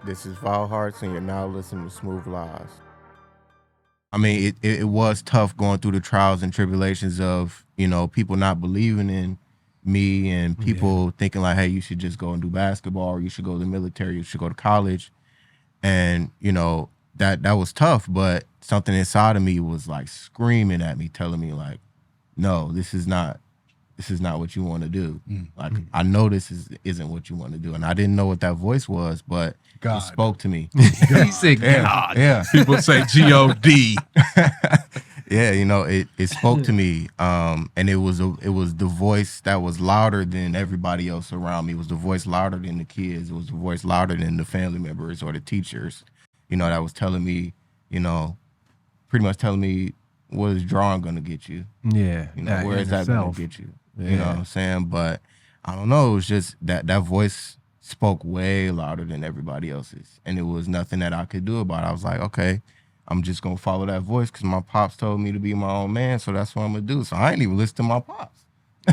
This is VileHearts, and you're now listening to SmoothLies. I mean, it was tough going through the trials and tribulations of, people not believing in me and people thinking like, hey, you should just go and do basketball, or you should go to the military, you should go to college. And, that was tough, but something inside of me was like screaming at me, telling me like, no, this is not what you want to do. Like, I know this isn't what you want to do. And I didn't know what that voice was, but it spoke to me. He said God. Yeah. People say G-O-D. Yeah, it spoke to me. And it was the voice that was louder than everybody else around me. It was the voice louder than the kids. It was the voice louder than the family members or the teachers, that was telling me, pretty much telling me, what is drawing going to get you? Yeah. Where is that going to get you? Yeah. You know what I'm saying? But I don't know. It was just that voice spoke way louder than everybody else's. And it was nothing that I could do about it. I was like, okay, I'm just going to follow that voice because my pops told me to be my own man. So that's what I'm going to do. So I ain't even listen to my pops.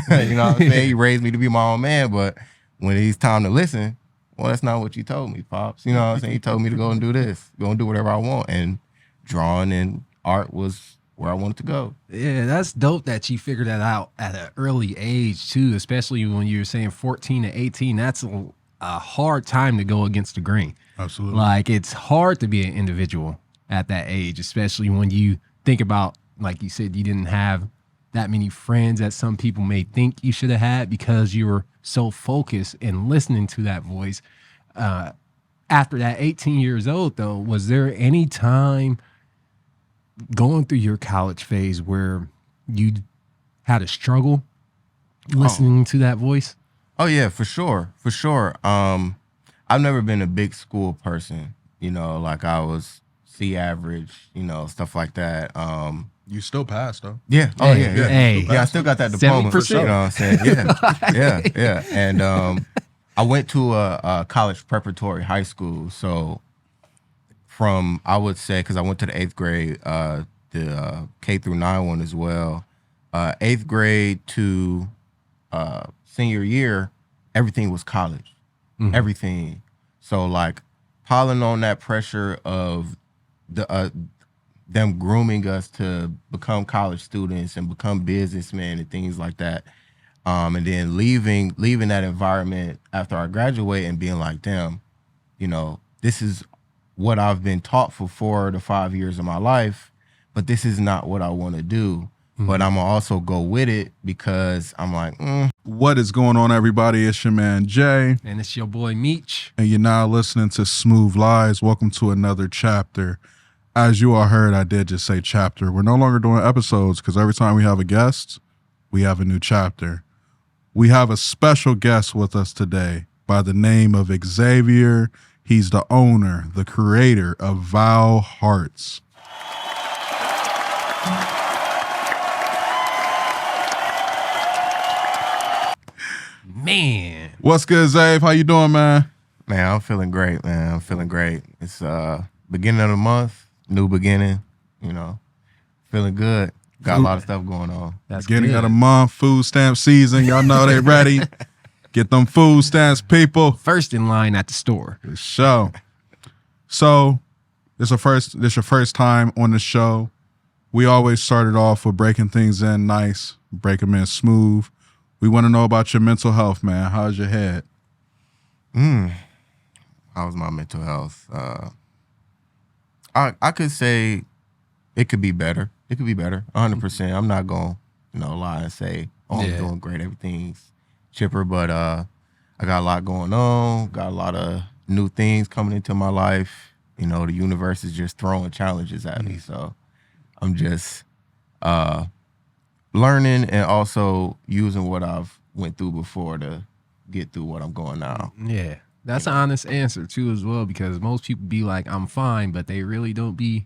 You know what I'm saying? He raised me to be my own man. But when it's time to listen, well, that's not what you told me, Pops. You know what I'm saying? He told me to go and do this, go and do whatever I want. And drawing and art was where I wanted to go. Yeah, that's dope that you figured that out at an early age too, especially when you were saying 14 to 18. That's a hard time to go against the grain. Absolutely. Like, it's hard to be an individual at that age, especially when you think about, like you said, you didn't have that many friends that some people may think you should have had because you were so focused in listening to that voice. After that 18 years old, though, was there any time going through your college phase where you had a struggle listening to that voice? Oh yeah, for sure. For sure. I've never been a big school person, like I was C average, stuff like that. You still passed, though. Yeah. Oh yeah. Yeah. Hey. Yeah, I still got that diploma. 70%. You know what I'm saying? Yeah. Yeah. And I went to a college preparatory high school. So I would say, because I went to the 8th grade, the K through 9 one as well. 8th grade to senior year, everything was college. Mm-hmm. Everything. So like piling on that pressure of them grooming us to become college students and become businessmen and things like that. And then leaving that environment after I graduate and being like, damn, this is what I've been taught for 4 to 5 years of my life, but this is not what I want to do. Mm-hmm. But I'm going to also go with it because I'm like, What is going on, everybody? It's your man, Jay. And it's your boy, Meech. And you're now listening to Smooth Lies. Welcome to another chapter. As you all heard, I did just say chapter. We're no longer doing episodes because every time we have a guest, we have a new chapter. We have a special guest with us today by the name of Xavier. He's the owner, the creator of VileHearts. Man. What's good, Xavier? How you doing, man? Man, I'm feeling great, man. I'm feeling great. It's beginning of the month, new beginning, feeling good. Got a lot of stuff going on. That's Beginning good. of the month, food stamp season. Y'all know they ready. Get them food stamps, people. First in line at the store. The show. So, this your first time on the show. We always started off with breaking things in nice, break them in smooth. We want to know about your mental health, man. How's your head? How's my mental health? I could say it could be better. It could be better, 100%. I'm not going to lie and say, I'm doing great. Everything's chipper, but I got a lot going on. Got a lot of new things coming into my life. The universe is just throwing challenges at me. So I'm just learning and also using what I've went through before to get through what I'm going now. Yeah. That's an honest answer too as well, because most people be like, I'm fine, but they really don't be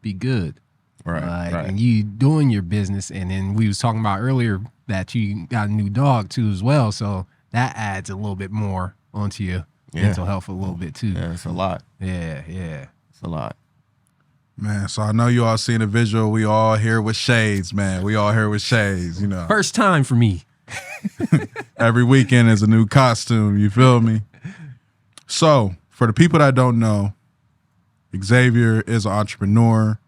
good. Right. And you doing your business, and then we was talking about earlier that you got a new dog too as well, so that adds a little bit more onto your mental health a little bit too. Yeah, it's a lot. Yeah. It's a lot. Man, so I know you all seen a visual. We all here with shades, man. We all here with shades, First time for me. Every weekend is a new costume, you feel me? So, For the people that don't know, Xavier is an entrepreneur.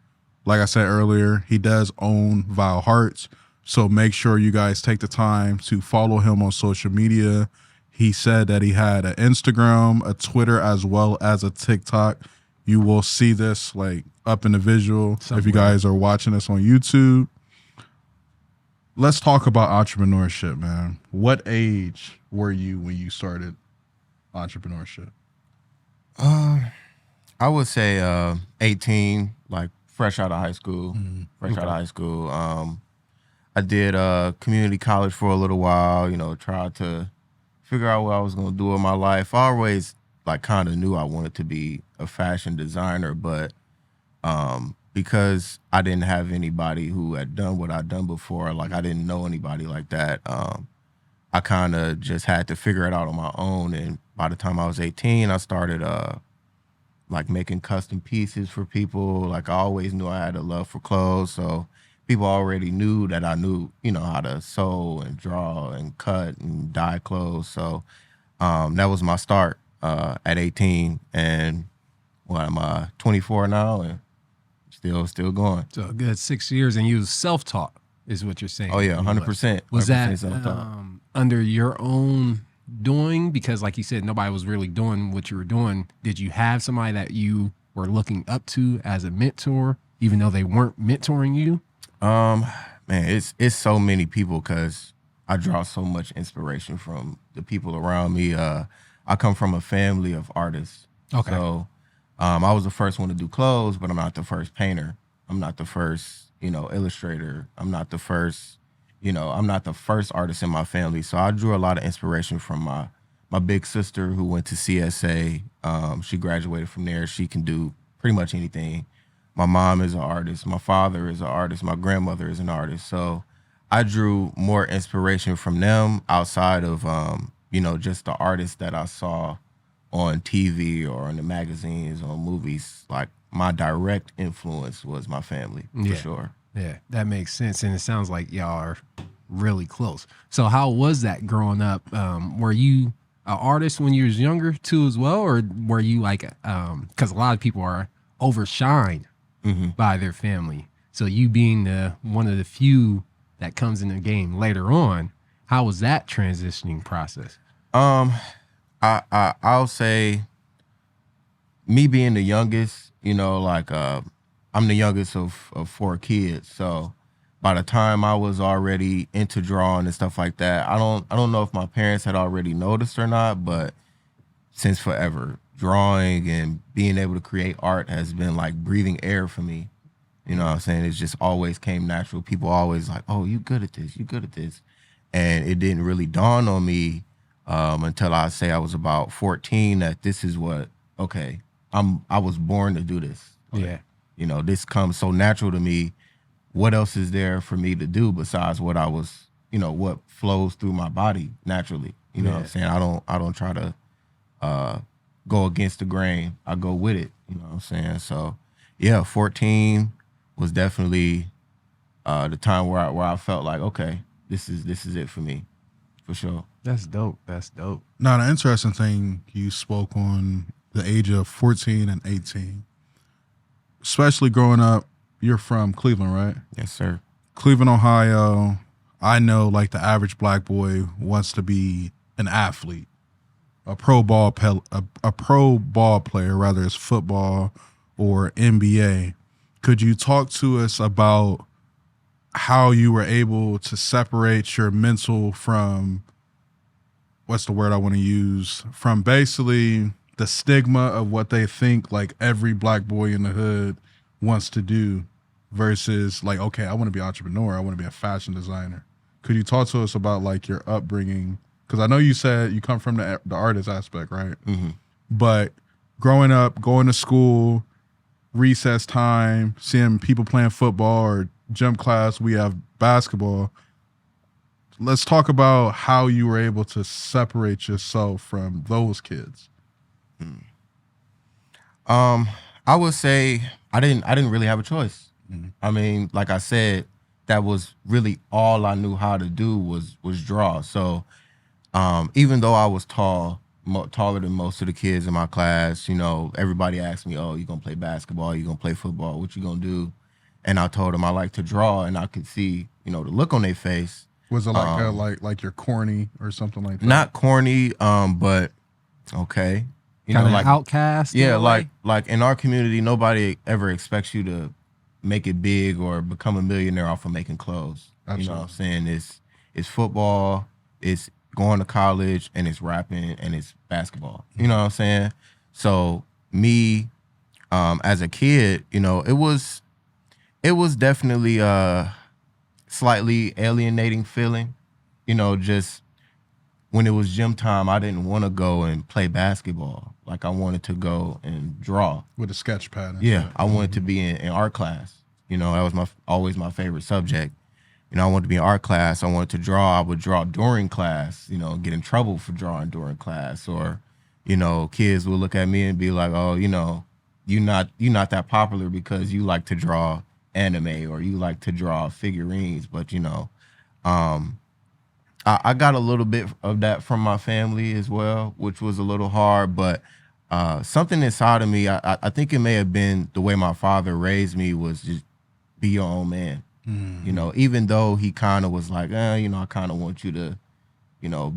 Like I said earlier, he does own VileHearts. So make sure you guys take the time to follow him on social media. He said that he had an Instagram, a Twitter, as well as a TikTok. You will see this like up in the visual if you guys are watching this on YouTube. Let's talk about entrepreneurship, man. What age were you when you started entrepreneurship? I would say 18, like fresh out of high school. Fresh out of high school. I did community college for a little while, you know, tried to figure out what I was going to do with my life. I always like kind of knew I wanted to be a fashion designer, but because I didn't have anybody who had done what I'd done before, like I didn't know anybody like that, I kind of just had to figure it out on my own. And by the time I was 18, I started like making custom pieces for people. Like I always knew I had a love for clothes, so people already knew that I knew, you know, how to sew and draw and cut and dye clothes. So that was my start at 18. And well, I'm 24 now and still going. So a good 6 years, and you was self-taught, is what you're saying. Oh yeah, 100%. Was 100% that self-taught. under your own doing? Because like you said, nobody was really doing what you were doing. Did you have somebody that you were looking up to as a mentor, even though they weren't mentoring you? Man, it's so many people because I draw so much inspiration from the people around me. I come from a family of artists. Okay. So I was the first one to do clothes, but I'm not the first painter. I'm not the first, you know, illustrator. I'm not the first, you know, I'm not the first artist in my family. So I drew a lot of inspiration from my big sister who went to CSA. She graduated from there. She can do pretty much anything. My mom is an artist. My father is an artist. My grandmother is an artist. So I drew more inspiration from them outside of, you know, just the artists that I saw on TV or in the magazines or movies. Like my direct influence was my family, for sure. Yeah, that makes sense. And it sounds like y'all are really close. So how was that growing up? Were you an artist when you was younger too as well? Or were you like, because a lot of people are overshined by their family. So you being one of the few that comes in the game later on, how was that transitioning process? I'll say me being the youngest, you know, like I'm the youngest of 4 kids. So by the time I was already into drawing and stuff like that, I don't know if my parents had already noticed or not, but since forever, drawing and being able to create art has been like breathing air for me. You know what I'm saying? It just always came natural. People always like, oh, you good at this, you good at this. And it didn't really dawn on me until I say I was about 14 that this is what, okay, I was born to do this. Like, Yeah. you know, this comes so natural to me. What else is there for me to do besides what I was, you know, what flows through my body naturally? You know what I'm saying? I don't try to go against the grain. I go with it. You know what I'm saying? So yeah, 14 was definitely the time where I felt like, okay, this is it for me, for sure. That's dope. That's dope. Now, the interesting thing, you spoke on the age of 14 and 18. Especially growing up, you're from Cleveland, right? Yes, sir. Cleveland, Ohio. I know like the average black boy wants to be an athlete, a pro ball player, whether it's football or NBA. Could you talk to us about how you were able to separate your mental from, what's the word I want to use, from basically the stigma of what they think like every black boy in the hood wants to do versus like, okay, I want to be an entrepreneur. I want to be a fashion designer. Could you talk to us about like your upbringing? Because I know you said you come from the artist aspect, right? But growing up, going to school, recess time, seeing people playing football or gym class, we have basketball. Let's talk about how you were able to separate yourself from those kids. I would say I didn't really have a choice. I mean, like I said, that was really all I knew how to do was draw. So even though I was tall, taller than most of the kids in my class. You know, everybody asked me, "Oh, you gonna play basketball? You gonna play football? What you gonna do?" And I told them I like to draw, and I could see, you know, the look on their face. Was it like you're corny or something like that? Not corny, but okay. You Kind know, of like outcast. yeah, in a way? like in our community, nobody ever expects you to make it big or become a millionaire off of making clothes. Absolutely. You know what I'm saying? It's football, it's going to college, and it's rapping, and it's basketball. You know what I'm saying? So me, as a kid, you know, it was definitely a slightly alienating feeling. You know, just when it was gym time, I didn't want to go and play basketball. Like I wanted to go and draw. With a sketch pad. Yeah, I wanted to be in art class. You know, that was always my favorite subject. You know, I wanted to be in art class. I wanted to draw. I would draw during class, you know, get in trouble for drawing during class. Or, you know, kids would look at me and be like, "Oh, you know, you're not that popular because you like to draw anime or you like to draw figurines." But, you know, I got a little bit of that from my family as well, which was a little hard. But something inside of me, I think it may have been the way my father raised me, was just be your own man. Mm-hmm. You know, even though he kind of was like, you know, I kind of want you to, you know,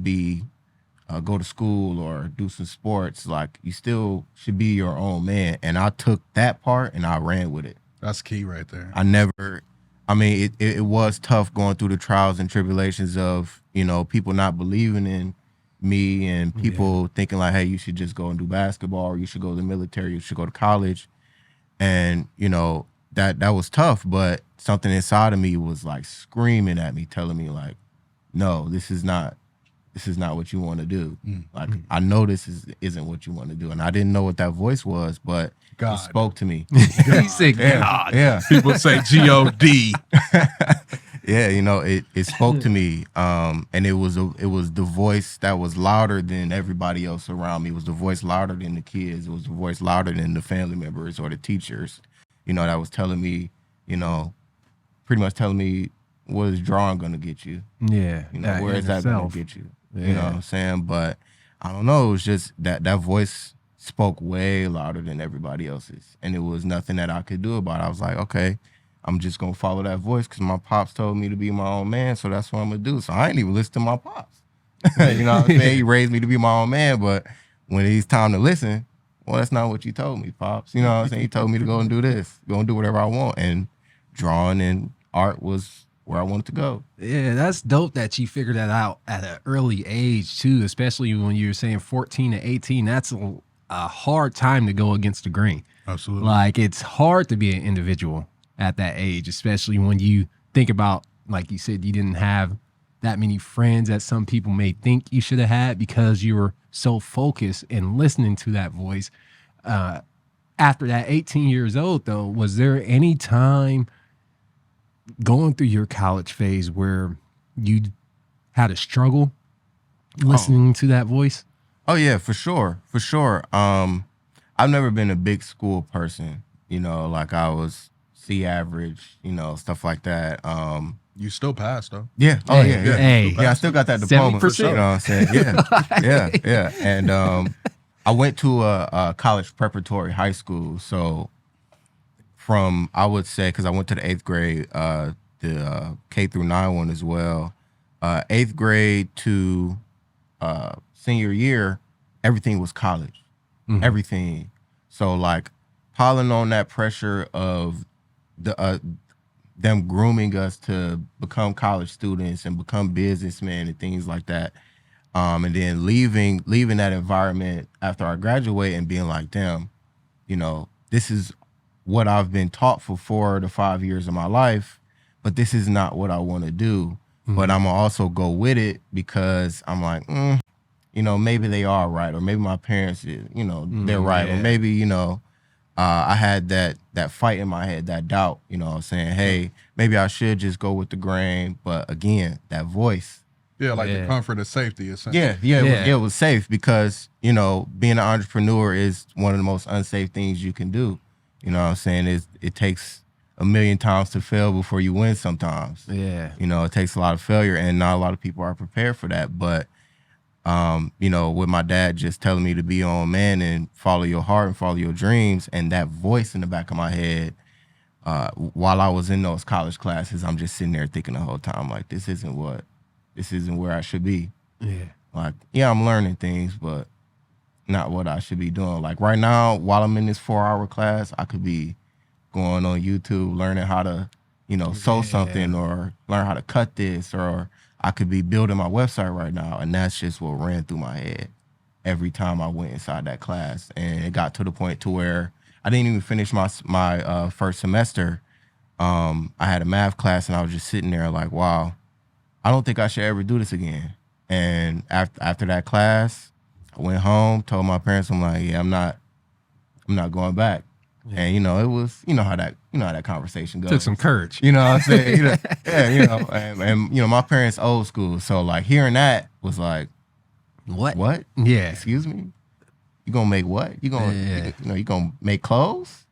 go to school or do some sports. Like, you still should be your own man. And I took that part and I ran with it. That's key right there. It was tough going through the trials and tribulations of, you know, people not believing in me and people thinking like, hey, you should just go and do basketball, or you should go to the military, you should go to college. And, you know, that was tough, but something inside of me was like screaming at me, telling me like, no, this is not what you want to do. Like, I know this isn't what you want to do. And I didn't know what that voice was, but God. it spoke to me. He said, God. Yeah. People say G-O-D. Yeah, you know, it spoke to me. And it was the voice that was louder than everybody else around me. It was the voice louder than the kids. It was the voice louder than the family members or the teachers, you know, that was telling me, you know, pretty much telling me, what is drawing going to get you? Yeah. You know, where is that going to get you? Yeah. You know what I'm saying? But I don't know. It was just that voice spoke way louder than everybody else's. And it was nothing that I could do about it. I was like, okay, I'm just going to follow that voice because my pops told me to be my own man. So that's what I'm going to do. So I ain't even listen to my pops. You know what I'm saying? He raised me to be my own man. But when it's time to listen, well, that's not what you told me, Pops. You know what I'm saying? He told me to go and do this, go and do whatever I want. And drawing and art was where I wanted to go. Yeah, that's dope that you figured that out at an early age, too, especially when you were saying 14 to 18. That's a hard time to go against the grain. Absolutely. Like, it's hard to be an individual at that age, especially when you think about, like you said, you didn't have that many friends that some people may think you should have had because you were so focused and listening to that voice. After that 18 years old, though, was there any time going through your college phase where you had a struggle listening to that voice? Oh, yeah, for sure. For sure. I've never been a big school person, you know, like I was C average, you know, stuff like that. You still passed, though. Yeah. Oh, yeah. Hey. Yeah, I still got that diploma. 70%. You know what I'm saying? Yeah. Yeah. And I went to a college preparatory high school. So from, I would say, because I went to the 8th grade, the K through 9 one as well. 8th grade to senior year, everything was college. Mm-hmm. Everything. So, like, piling on that pressure of them grooming us to become college students and become businessmen and things like that. And then leaving that environment after I graduate and being like, damn, you know, this is what I've been taught for 4 to 5 years of my life, but this is not what I want to do. Mm-hmm. But I'm going to also go with it because I'm like, you know, maybe they are right. Or maybe my parents, you know, they're right. Or maybe, you know, I had that fight in my head, that doubt, you know what I'm saying? Hey, maybe I should just go with the grain. But again, that voice. Yeah, like the comfort of safety, essentially. Yeah, it was safe because, you know, being an entrepreneur is one of the most unsafe things you can do. You know what I'm saying? It takes a million times to fail before you win sometimes. Yeah. You know, it takes a lot of failure and not a lot of people are prepared for that. But You know, with my dad just telling me to be on man and follow your heart and follow your dreams, and that voice in the back of my head, while I was in those college classes, I'm just sitting there thinking the whole time, like, this isn't where I should be. Yeah. Like, yeah, I'm learning things, but not what I should be doing. Like right now, while I'm in this 4-hour class, I could be going on YouTube, learning how to, you know, sew something or learn how to cut this, or I could be building my website right now. And that's just what ran through my head every time I went inside that class. And it got to the point to where I didn't even finish my first semester. I had a math class and I was just sitting there like, wow, I don't think I should ever do this again. And after that class, I went home, told my parents, I'm like, yeah, I'm not going back. Yeah. And it was, how that conversation goes. Took some courage. You know what I'm saying? And my parents old school. So like hearing that was like, what? Yeah. Excuse me? You gonna make what? You gonna you gonna make clothes?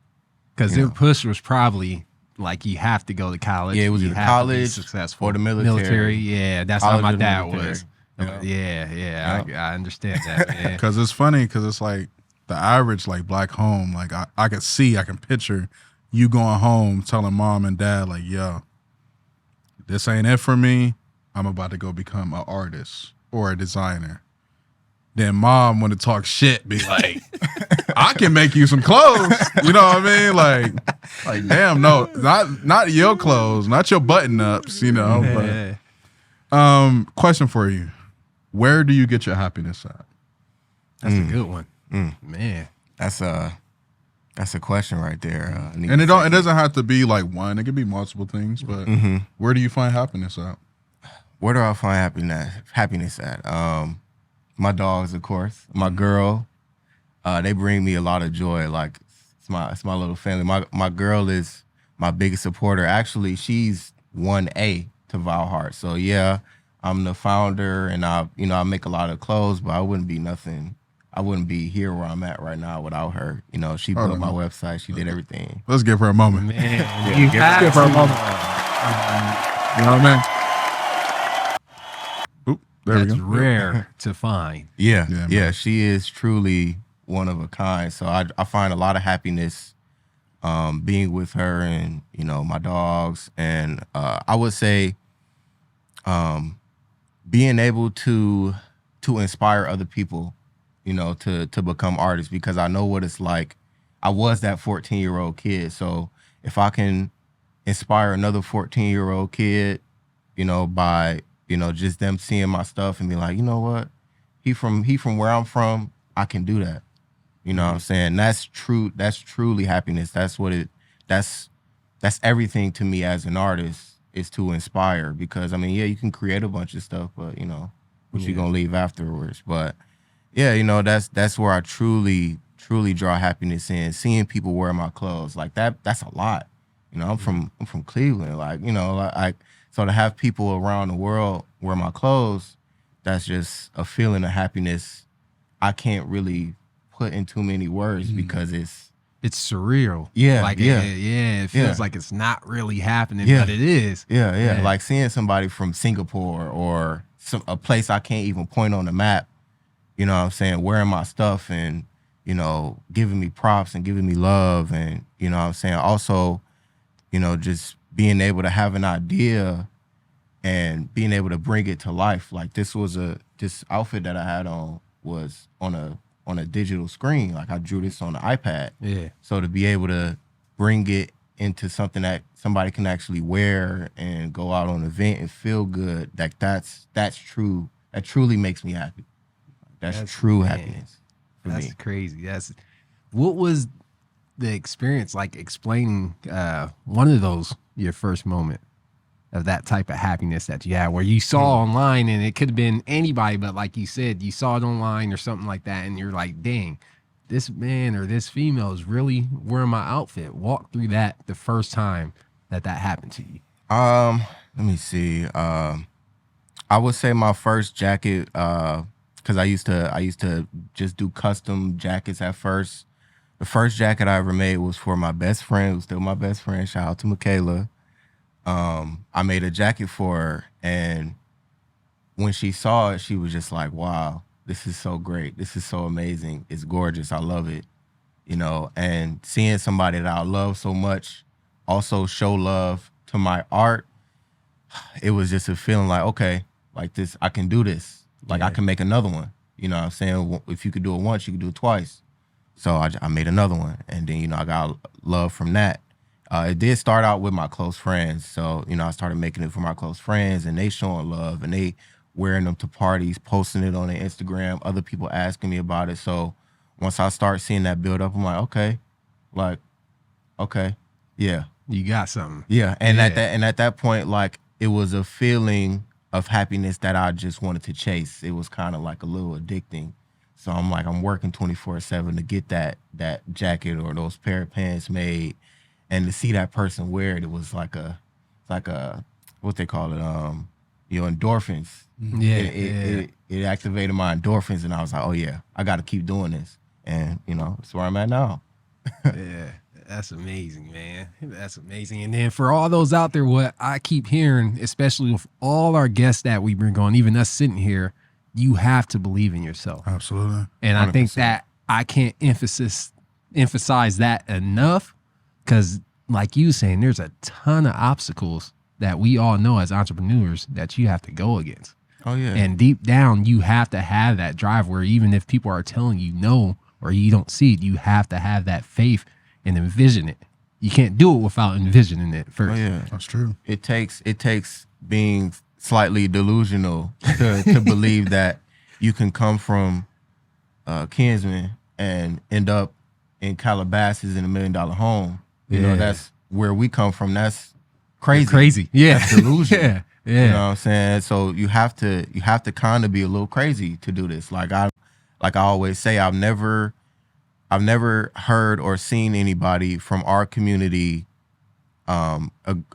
Because their push was probably like you have to go to college. Yeah, it was either college, successful, or the military. Yeah, that's how my dad was. Yeah. I understand that, man. Because it's funny, because it's like the average like black home, like I can picture you going home telling mom and dad like, yo, this ain't it for me. I'm about to go become an artist or a designer. Then mom want to talk shit, be like, I can make you some clothes. You know what I mean? Like damn, no, not your clothes, not your button ups, But, question for you. Where do you get your happiness at? That's a good one. Man. That's a question right there. And it doesn't have to be like one. It could be multiple things, but where do you find happiness at? Where do I find happiness at? My dogs, of course. My girl, they bring me a lot of joy. Like it's my little family. My girl is my biggest supporter. Actually, she's 1A to VileHearts. So yeah, I'm the founder, and I make a lot of clothes, but I wouldn't be here where I'm at right now without her. She built my website. She did everything. Let's give her a moment. Man, give her a moment. You know what I mean? That's rare to find. Yeah, she is truly one of a kind. So I find a lot of happiness being with her and my dogs, and I would say being able to inspire other people, to become artists, because I know what it's like. I was that 14-year-old kid, so if I can inspire another 14-year-old kid, by just them seeing my stuff and be like, you know what, he from where I'm from, I can do that. You know what I'm saying? That's true. That's truly happiness. That's everything to me as an artist, is to inspire. Because you can create a bunch of stuff, but what you gonna leave afterwards. But yeah, that's where I truly draw happiness in, seeing people wear my clothes. Like that's a lot. I'm from Cleveland. So to have people around the world wear my clothes, that's just a feeling of happiness I can't really put in too many words, because it's surreal. Yeah, it feels like it's not really happening, but it is. Yeah. Like seeing somebody from Singapore or a place I can't even point on the map, what I'm saying, wearing my stuff and, giving me props and giving me love, and, what I'm saying, also, just being able to have an idea and being able to bring it to life. Like this outfit that I had on was on a digital screen. Like I drew this on the iPad. Yeah. So to be able to bring it into something that somebody can actually wear and go out on an event and feel good, that's true. That truly makes me happy. That's true happiness for me. That's crazy. What was the experience like explaining one of those, your first moment of that type of happiness that you had, where you saw online, and it could have been anybody, but like you said, you saw it online or something like that, and you're like, dang, this man or this female is really wearing my outfit. Walk through that the first time that happened to you. Let me see. I would say my first jacket, because I used to just do custom jackets at first. The first jacket I ever made was for my best friend, who's still my best friend. Shout out to Michaela. I made a jacket for her, and when she saw it, she was just like, wow, this is so great. This is so amazing. It's gorgeous. I love it. You know, and seeing somebody that I love so much also show love to my art, it was just a feeling like, okay, like this, I can do this. Like I can make another one. You know what I'm saying? If you could do it once, you could do it twice. So I made another one. And then, you know, I got love from that. It did start out with my close friends. So, you know, I started making it for my close friends, and they showing love, and they wearing them to parties, posting it on their Instagram, other people asking me about it. So once I start seeing that build up, I'm like, okay, yeah. You got something. Yeah. And at that point, like, it was a feeling of happiness that I just wanted to chase. It was kind of like a little addicting. So I'm like, I'm working 24/7 to get that jacket or those pair of pants made, and to see that person wear it, it was like a what they call it, your endorphins. Yeah, it activated my endorphins, and I was like, oh yeah, I got to keep doing this, and you know, that's where I'm at now. Yeah, that's amazing, man. That's amazing. And then for all those out there, what I keep hearing, especially with all our guests that we bring on, even us sitting here, you have to believe in yourself. Absolutely. And 100%. I think 100%. that I can't emphasize that enough, because like you saying, there's a ton of obstacles that we all know as entrepreneurs that you have to go against. Oh yeah. And deep down, you have to have that drive where even if people are telling you no or you don't see it, you have to have that faith and envision it. You can't do it without envisioning it first. Oh yeah. That's true. It takes being slightly delusional to believe that you can come from Kinsman and end up in Calabasas in $1 million home. You know, that's where we come from. That's crazy. Crazy. Yeah. That's delusion. Yeah. You know what I'm saying? So you have to kind of be a little crazy to do this. Like I always say, I've never heard or seen anybody from our community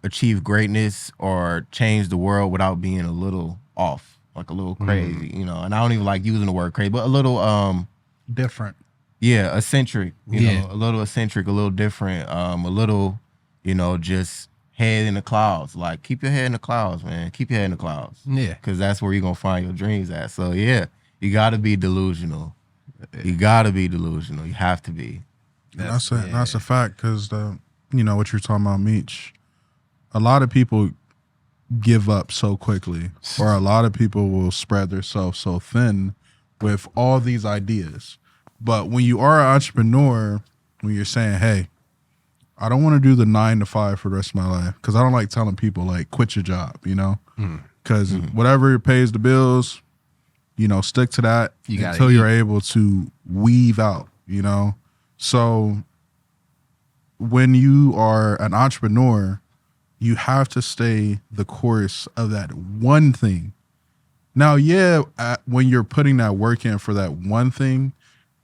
achieve greatness or change the world without being a little off, like a little crazy, you know. And I don't even like using the word crazy, but a little Different. yeah, eccentric, you know, a little eccentric, a little different, a little, you know, just head in the clouds. Like, keep your head in the clouds, man. Keep your head in the clouds. Yeah. Because that's where you're going to find your dreams at. So, yeah, you got to be delusional. You got to be delusional. You have to be. That's a fact, because, you know, what you're talking about, Meech, a lot of people give up so quickly, or a lot of people will spread themselves so thin with all these ideas. But when you are an entrepreneur, when you're saying, hey, I don't want to do the 9 to 5 for the rest of my life, because I don't like telling people, like, quit your job, you know, because whatever pays the bills, you know, stick to that until you're able to weave out, you know. So when you are an entrepreneur, you have to stay the course of that one thing. Now, when you're putting that work in for that one thing,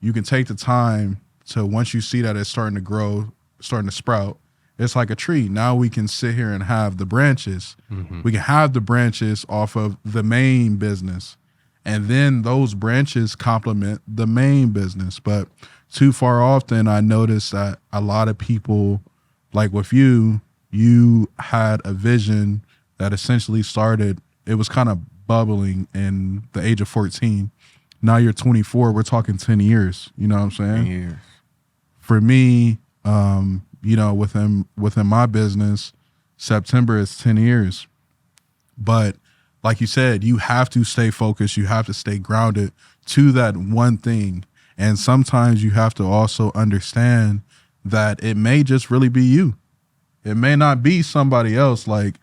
you can take the time to, once you see that it's starting to grow, starting to sprout, it's like a tree. Now we can sit here and have the branches. We can have the branches off of the main business, and then those branches complement the main business. But too far often, I noticed that a lot of people, like with you had a vision that essentially started, it was kind of bubbling in the age of 14. Now you're 24, we're talking 10 years, you know what I'm saying? 10 years. For me, you know, within my business, September is 10 years. But like you said, you have to stay focused. You have to stay grounded to that one thing. And sometimes you have to also understand that it may just really be you. It may not be somebody else. Like,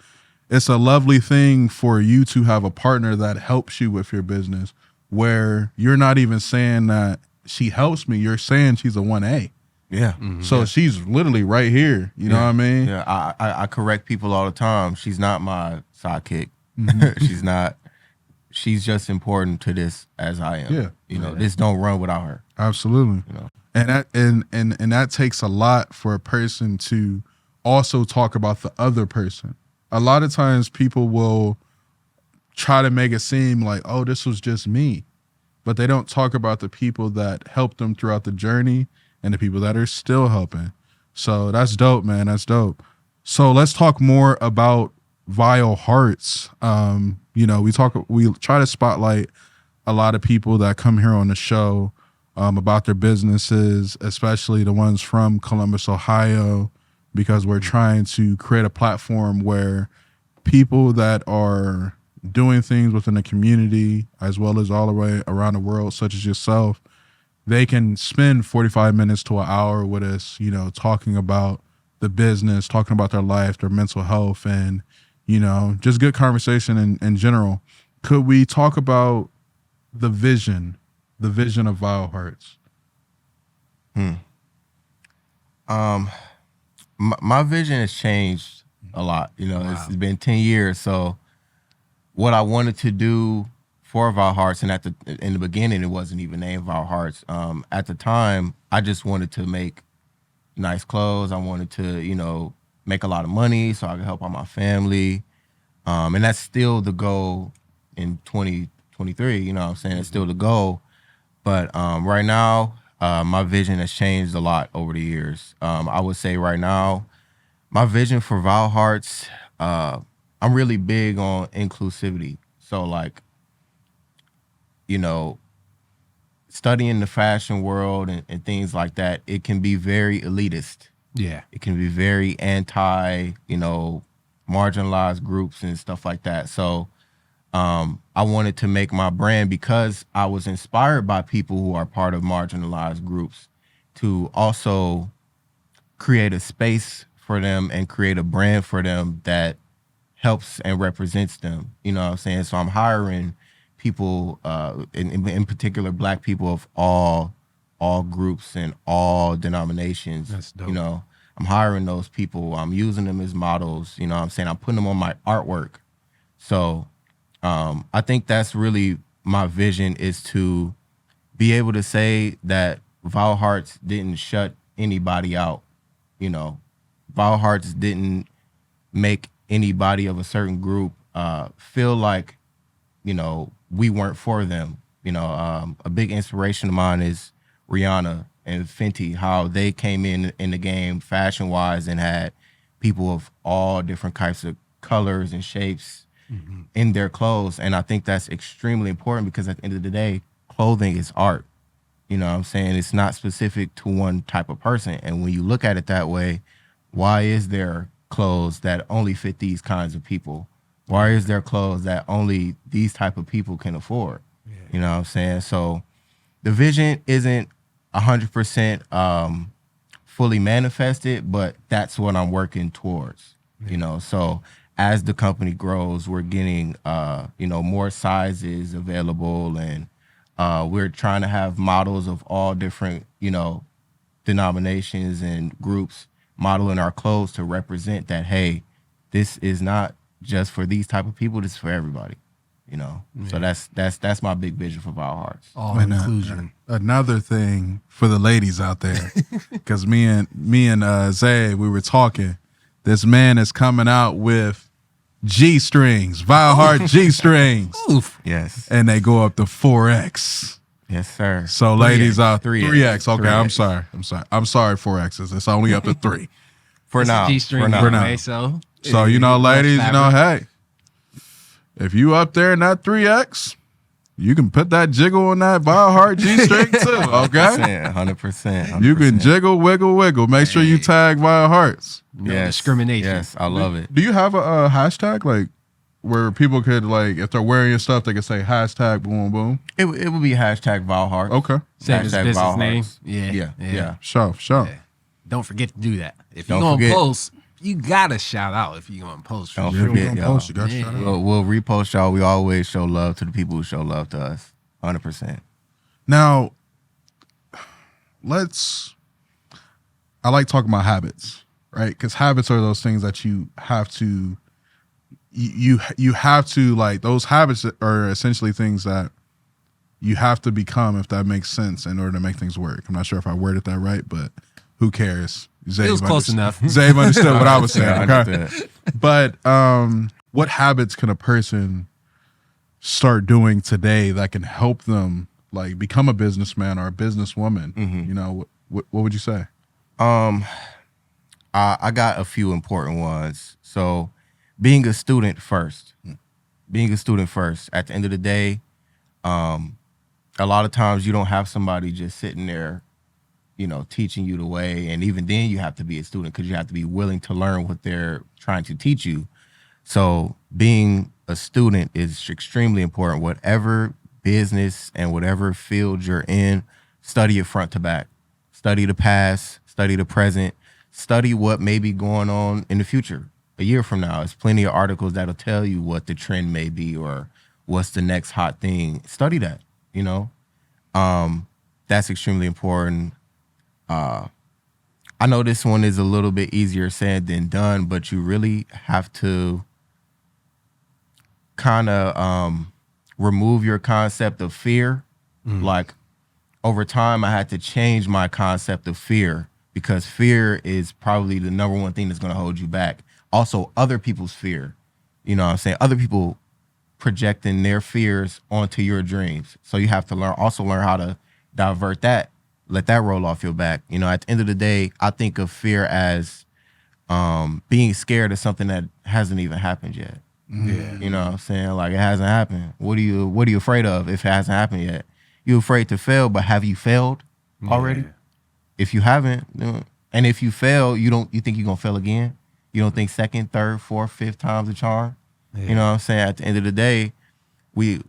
it's a lovely thing for you to have a partner that helps you with your business, where you're not even saying that she helps me. You're saying she's a 1A. Yeah. So she's literally right here. You know what I mean? Yeah. I correct people all the time. She's not my sidekick. She's not. She's just important to this as I am. Yeah. You know, this don't run without her. Absolutely. You know. And that and that takes a lot for a person to also talk about the other person. A lot of times people will try to make it seem like, oh, this was just me. But they don't talk about the people that helped them throughout the journey and the people that are still helping. So that's dope, man. That's dope. So let's talk more about VileHearts. You know, we try to spotlight a lot of people that come here on the show about their businesses, especially the ones from Columbus, Ohio, because we're trying to create a platform where people that are doing things within the community, as well as all the way around the world, such as yourself, they can spend 45 minutes to an hour with us, you know, talking about the business, talking about their life, their mental health, and, you know, just good conversation in general. Could we talk about the vision of VileHearts? My vision has changed a lot. You know, it's been 10 years. So what I wanted to do for VileHearts, and in the beginning, it wasn't even named VileHearts. At the time, I just wanted to make nice clothes. I wanted to, you know, make a lot of money so I could help out my family. And that's still the goal in 2023. You know what I'm saying? It's still the goal. But right now, my vision has changed a lot over the years. I would say right now, my vision for VileHearts, I'm really big on inclusivity. So like, you know, studying the fashion world and things like that, it can be very elitist. Yeah. It can be very anti, you know, marginalized groups and stuff like that. So I wanted to make my brand, because I was inspired by people who are part of marginalized groups, to also create a space for them and create a brand for them that helps and represents them. You know what I'm saying? So I'm hiring people, in particular, Black people of all groups and all denominations. That's dope. You know, I'm hiring those people. I'm using them as models. You know what I'm saying? I'm putting them on my artwork. So I think that's really my vision, is to be able to say that VileHearts didn't shut anybody out. You know, VileHearts didn't make anybody of a certain group feel like, you know, we weren't for them. You know, a big inspiration of mine is Rihanna and Fenty, how they came in the game fashion-wise and had people of all different types of colors and shapes in their clothes. And I think that's extremely important, because at the end of the day, clothing is art. You know what I'm saying? It's not specific to one type of person. And when you look at it that way, why is there clothes that only fit these kinds of people? Why is there clothes that only these type of people can afford? Yeah. You know what I'm saying? So the vision isn't 100% fully manifested, but that's what I'm working towards. Yeah. You know, so as the company grows, we're getting, you know, more sizes available, and we're trying to have models of all different, you know, denominations and groups modeling our clothes to represent that, hey, this is not just for these type of people, this is for everybody. You know, so that's my big vision for VileHearts. All inclusion. Another thing for the ladies out there, because me and Zay, we were talking. This man is coming out with G-strings, VileHeart G-strings. Oof. Yes. And they go up to 4X. Yes, sir. So ladies out 3X. 3X. Okay, 3X. I'm sorry, 4X's. It's only up to 3. For now. G-string For now. anyway, so you know, ladies, you know, hey, if you up there in that 3X, you can put that jiggle on that VileHeart G-string too, okay? 100%. You can jiggle, wiggle, wiggle. Make sure you tag VileHearts. no Yes. discrimination. Yes, I love it. Do you have a hashtag, like, where people could, like, if they're wearing your stuff, they could say hashtag boom boom? It would be hashtag VileHearts. Okay. Same as Hashtag business VileHearts. name. Yeah. Sure. Yeah. Don't forget to do that. If you're Don't going to forget. post, you got to shout out if you're going to post. Don't Yeah, forget, we're gonna y'all. post. You got Yeah. shout out. We'll repost y'all. We always show love to the people who show love to us. 100%. Now, I like talking about habits, right? Because habits are those things that you have to, you have to, like, those habits are essentially things that you have to become, if that makes sense, in order to make things work. I'm not sure if I worded that right, but who cares? It was close enough. Zabe understood what I was saying. Yeah, Okay? 100%. But what habits can a person start doing today that can help them, like, become a businessman or a businesswoman? You know, what would you say? I got a few important ones. So being a student first, being a student first. At the end of the day, a lot of times you don't have somebody just sitting there, teaching you the way. And even then you have to be a student because you have to be willing to learn what they're trying to teach you. So being a student is extremely important. Whatever business and whatever field you're in, study it front to back. Study the past, study the present, study what may be going on in the future. A year from now, there's plenty of articles that'll tell you what the trend may be or what's the next hot thing. Study that, That's extremely important. I know this one is a little bit easier said than done, but you really have to kind of remove your concept of fear. Like over time, I had to change my concept of fear because fear is probably the number one thing that's going to hold you back. Also, other people's fear. You know what I'm saying? Other people projecting their fears onto your dreams. So you have to learn how to divert that, let that roll off your back. At the end of the day, I think of fear as being scared of something that hasn't even happened yet. Yeah. You know what I'm saying? Like, it hasn't happened. What are you afraid of if it hasn't happened yet? You're afraid to fail, but have you failed already? Yeah. If you haven't, and if you fail, you think you're gonna fail again? You don't think second, third, fourth, fifth time's a charm? Yeah. You know what I'm saying? At the end of the day,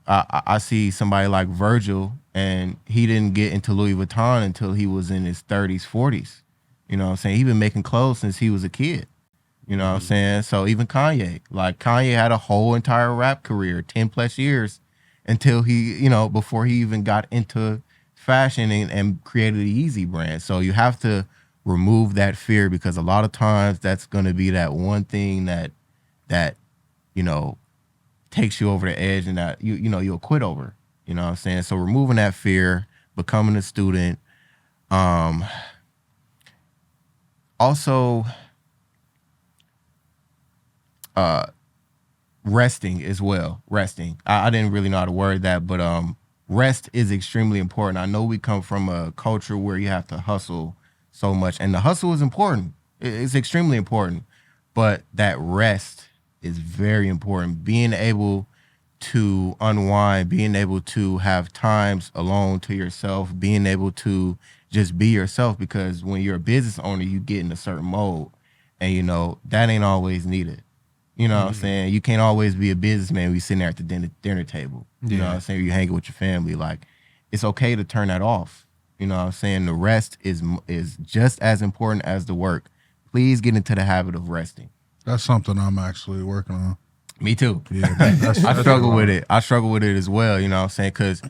I see somebody like Virgil, and he didn't get into Louis Vuitton until he was in his 30s, 40s. You know what I'm saying? He's been making clothes since he was a kid. You know what I'm saying? So even Kanye had a whole entire rap career, 10 plus years, until he, before he even got into fashion and created the Yeezy brand. So you have to remove that fear because a lot of times that's going to be that one thing that takes you over the edge and that you'll quit over. You know what I'm saying? So removing that fear, becoming a student, also resting as well. Resting. I didn't really know how to word that, but rest is extremely important. I know we come from a culture where you have to hustle so much, and the hustle is important. It's extremely important, but that rest is very important. Being able to unwind, being able to have times alone to yourself, being able to just be yourself, because when you're a business owner, you get in a certain mode, and that ain't always needed. You know what I'm saying? You can't always be a businessman when you're sitting there at the dinner table. You know what I'm saying? You're hanging with your family. Like, it's okay to turn that off. You know what I'm saying? The rest is just as important as the work. Please get into the habit of resting. That's something I'm actually working on. Me too. Yeah, I struggle with it. I struggle with it as well. You know what I'm saying? Because,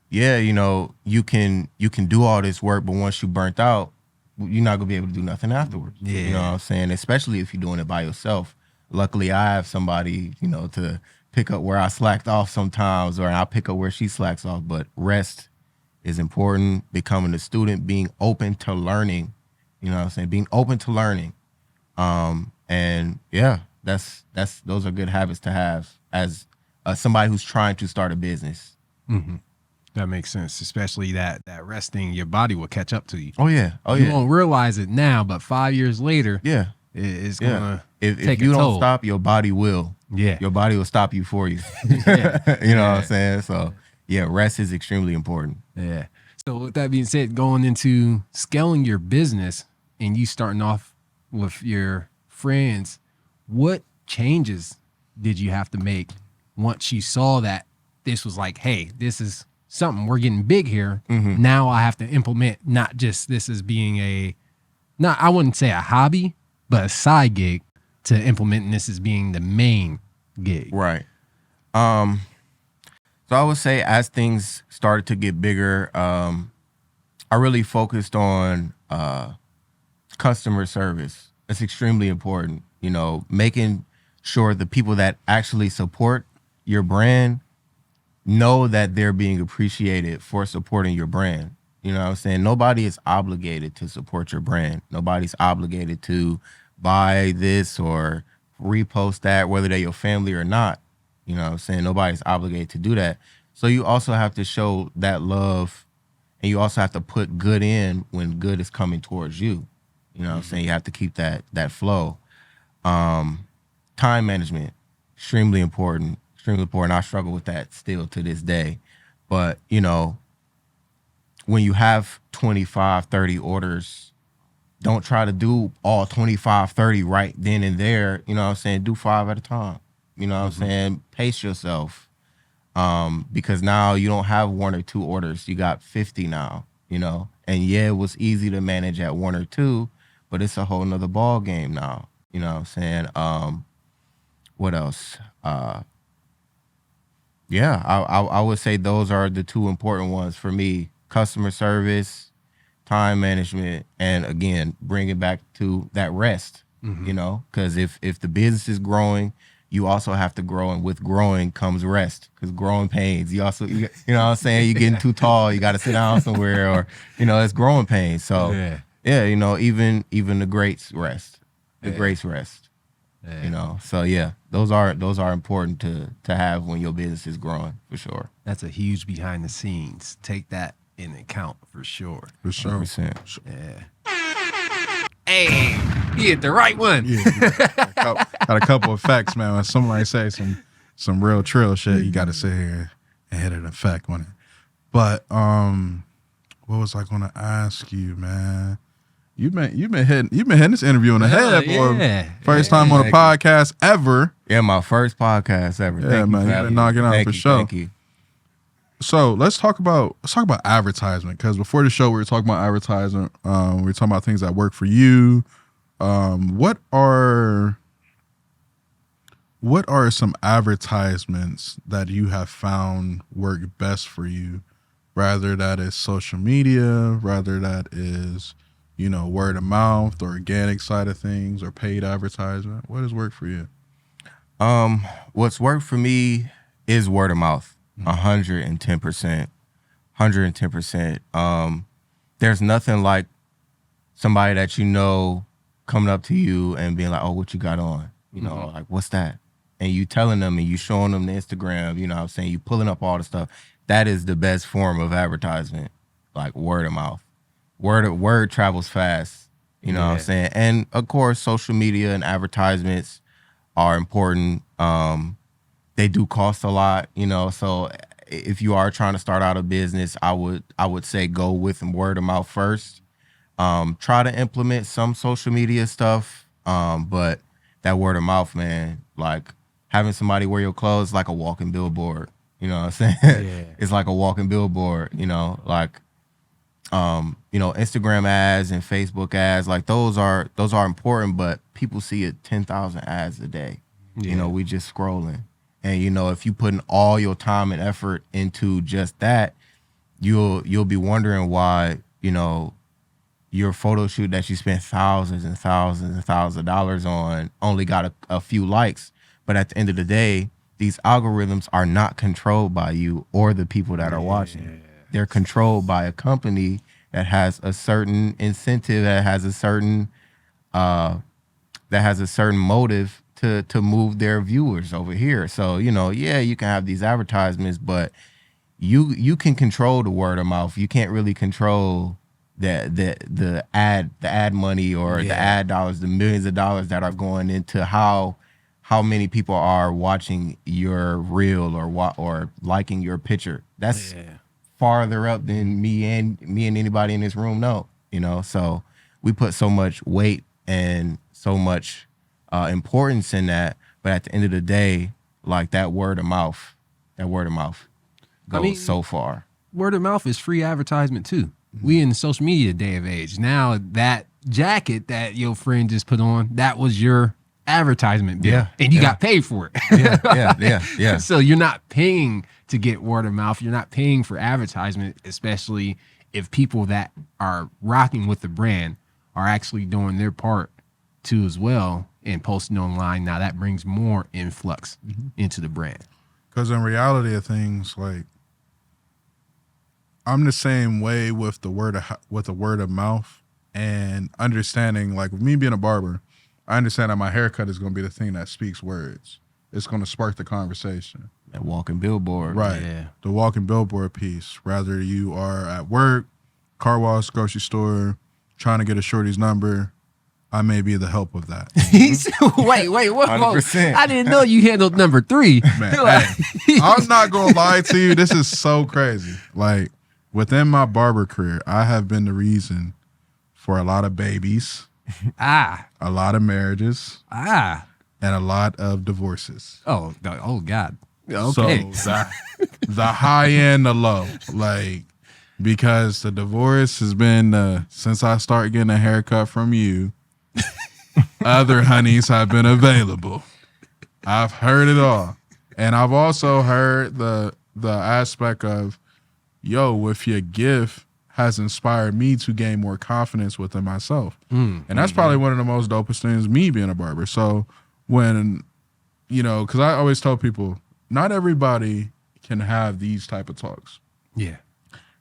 you can do all this work, but once you burnt out, you're not going to be able to do nothing afterwards. Yeah. You know what I'm saying? Especially if you're doing it by yourself. Luckily, I have somebody, to pick up where I slacked off sometimes, or I'll pick up where she slacks off. But rest is important. Becoming a student, being open to learning, you know what I'm saying? Being open to learning. And yeah, those are good habits to have as somebody who's trying to start a business. Mm-hmm. That makes sense, especially that resting, your body will catch up to you. Oh yeah. You won't realize it now, but 5 years later, yeah, it's gonna if take you a toll. don't stop, your body will. Yeah. Your body will stop you for you. Yeah. You know what I'm saying? So yeah, rest is extremely important. Yeah. So with that being said, going into scaling your business and you starting off with your friends, what changes did you have to make once you saw that this was like, hey, this is something, we're getting big here. Mm-hmm. Now I have to implement not just this as being I wouldn't say a hobby, but a side gig, to implementing this as being the main gig. Right. So I would say as things started to get bigger, I really focused on customer service. It's extremely important, making sure the people that actually support your brand know that they're being appreciated for supporting your brand. You know what I'm saying? Nobody is obligated to support your brand. Nobody's obligated to buy this or repost that, whether they're your family or not. You know what I'm saying? Nobody's obligated to do that. So you also have to show that love, and you also have to put good in when good is coming towards you. You know what I'm saying? You have to keep that flow. Time management, extremely important. extremely poor, and I struggle with that still to this day. But, you know, when you have 25, 30 orders, don't try to do all 25, 30 right then and there. You know what I'm saying? Do 5 at a time. You know what I'm saying? Pace yourself. Because now you don't have 1 or 2 orders. You got 50 now, you know? And yeah, it was easy to manage at 1 or 2, but it's a whole nother ball game now. You know what I'm saying? What else? Yeah, I would say those are the 2 important ones for me: customer service, time management, and again, bring it back to that rest. You know, because if the business is growing, you also have to grow, and with growing comes rest, because growing pains. You also, you know what I'm saying? You're getting too tall, you got to sit down somewhere, or, you know, it's growing pains. So yeah, you know, even the greats rest, the greats rest. You know, so yeah, those are important to have when your business is growing, for sure. That's a huge behind the scenes. Take that in account for sure. For sure. 100%. Yeah. Hey, you hit the right one. Yeah, got a couple of facts, man. When somebody say some real trill shit, you got to sit here and hit an effect on it. But what was I going to ask you, man? You've been hitting this interview on the head, boy. Yeah. First time on a podcast ever. Yeah, my first podcast ever. Yeah, Thank man, you for you've having been me. knocking out Thank for you, sure. Thank you. So let's talk about advertisement, because before the show we were talking about advertising. We were talking about things that work for you. What are some advertisements that you have found work best for you? Rather that is social media, rather that is, you know, word of mouth, or organic side of things, or paid advertisement. What has worked for you? What's worked for me is word of mouth. 110%. 110%. There's nothing like somebody that you know coming up to you and being like, oh, what you got on? You know, like, what's that? And you telling them, and you showing them the Instagram, you know what I'm saying? You pulling up all the stuff. That is the best form of advertisement, like word of mouth. Word travels fast, you know what I'm saying? And of course, social media and advertisements are important. They do cost a lot, you know, so if you are trying to start out a business, I would say go with word of mouth first. Try to implement some social media stuff, but that word of mouth, man, like having somebody wear your clothes, like a walking billboard. You know what I'm saying? Yeah. It's like a walking billboard, you know, like, you know, Instagram ads and Facebook ads, like those are important, but people see it 10,000 ads a day. You know, we just scrolling. And, you know, if you putting all your time and effort into just that, you'll be wondering why, you know, your photo shoot that you spent thousands and thousands and thousands of dollars on only got a few likes. But at the end of the day, these algorithms are not controlled by you or the people that are watching. They're controlled by a company that has a certain incentive, that has a certain motive to move their viewers over here. So, you know, yeah, you can have these advertisements, but you can control the word of mouth. You can't really control the ad money or the ad dollars, the millions of dollars that are going into how many people are watching your reel or liking your picture. That's farther up than me and anybody in this room know, you know? So we put so much weight and so much importance in that, but at the end of the day, like that word of mouth goes so far. Word of mouth is free advertisement too. We in the social media day of age. Now that jacket that your friend just put on, that was your advertisement bill. And you got paid for it. Yeah. So you're not paying to get word of mouth. You're not paying for advertisement, especially if people that are rocking with the brand are actually doing their part too as well and posting online. Now that brings more influx into the brand. Because in reality of things, like, I'm the same way with the word of mouth, and understanding, like with me being a barber, I understand that my haircut is going to be the thing that speaks words. It's going to spark the conversation. That walking billboard. Right. Yeah. The walking billboard piece. Rather you are at work, car wash, grocery store, trying to get a shorty's number, I may be the help of that. Wait, whoa. 100%. I didn't know you handled number 3. Man, hey, I'm not gonna lie to you. This is so crazy. Like within my barber career, I have been the reason for a lot of babies, a lot of marriages, and a lot of divorces. Oh God. Okay. So the high and the low, like because the divorce has been since I started getting a haircut from you. Other honeys have been available. I've heard it all. And I've also heard the aspect of, yo, with your gift has inspired me to gain more confidence within myself. And that's probably one of the most dopest things, me being a barber. So when, because I always tell people, not everybody can have these type of talks. Yeah.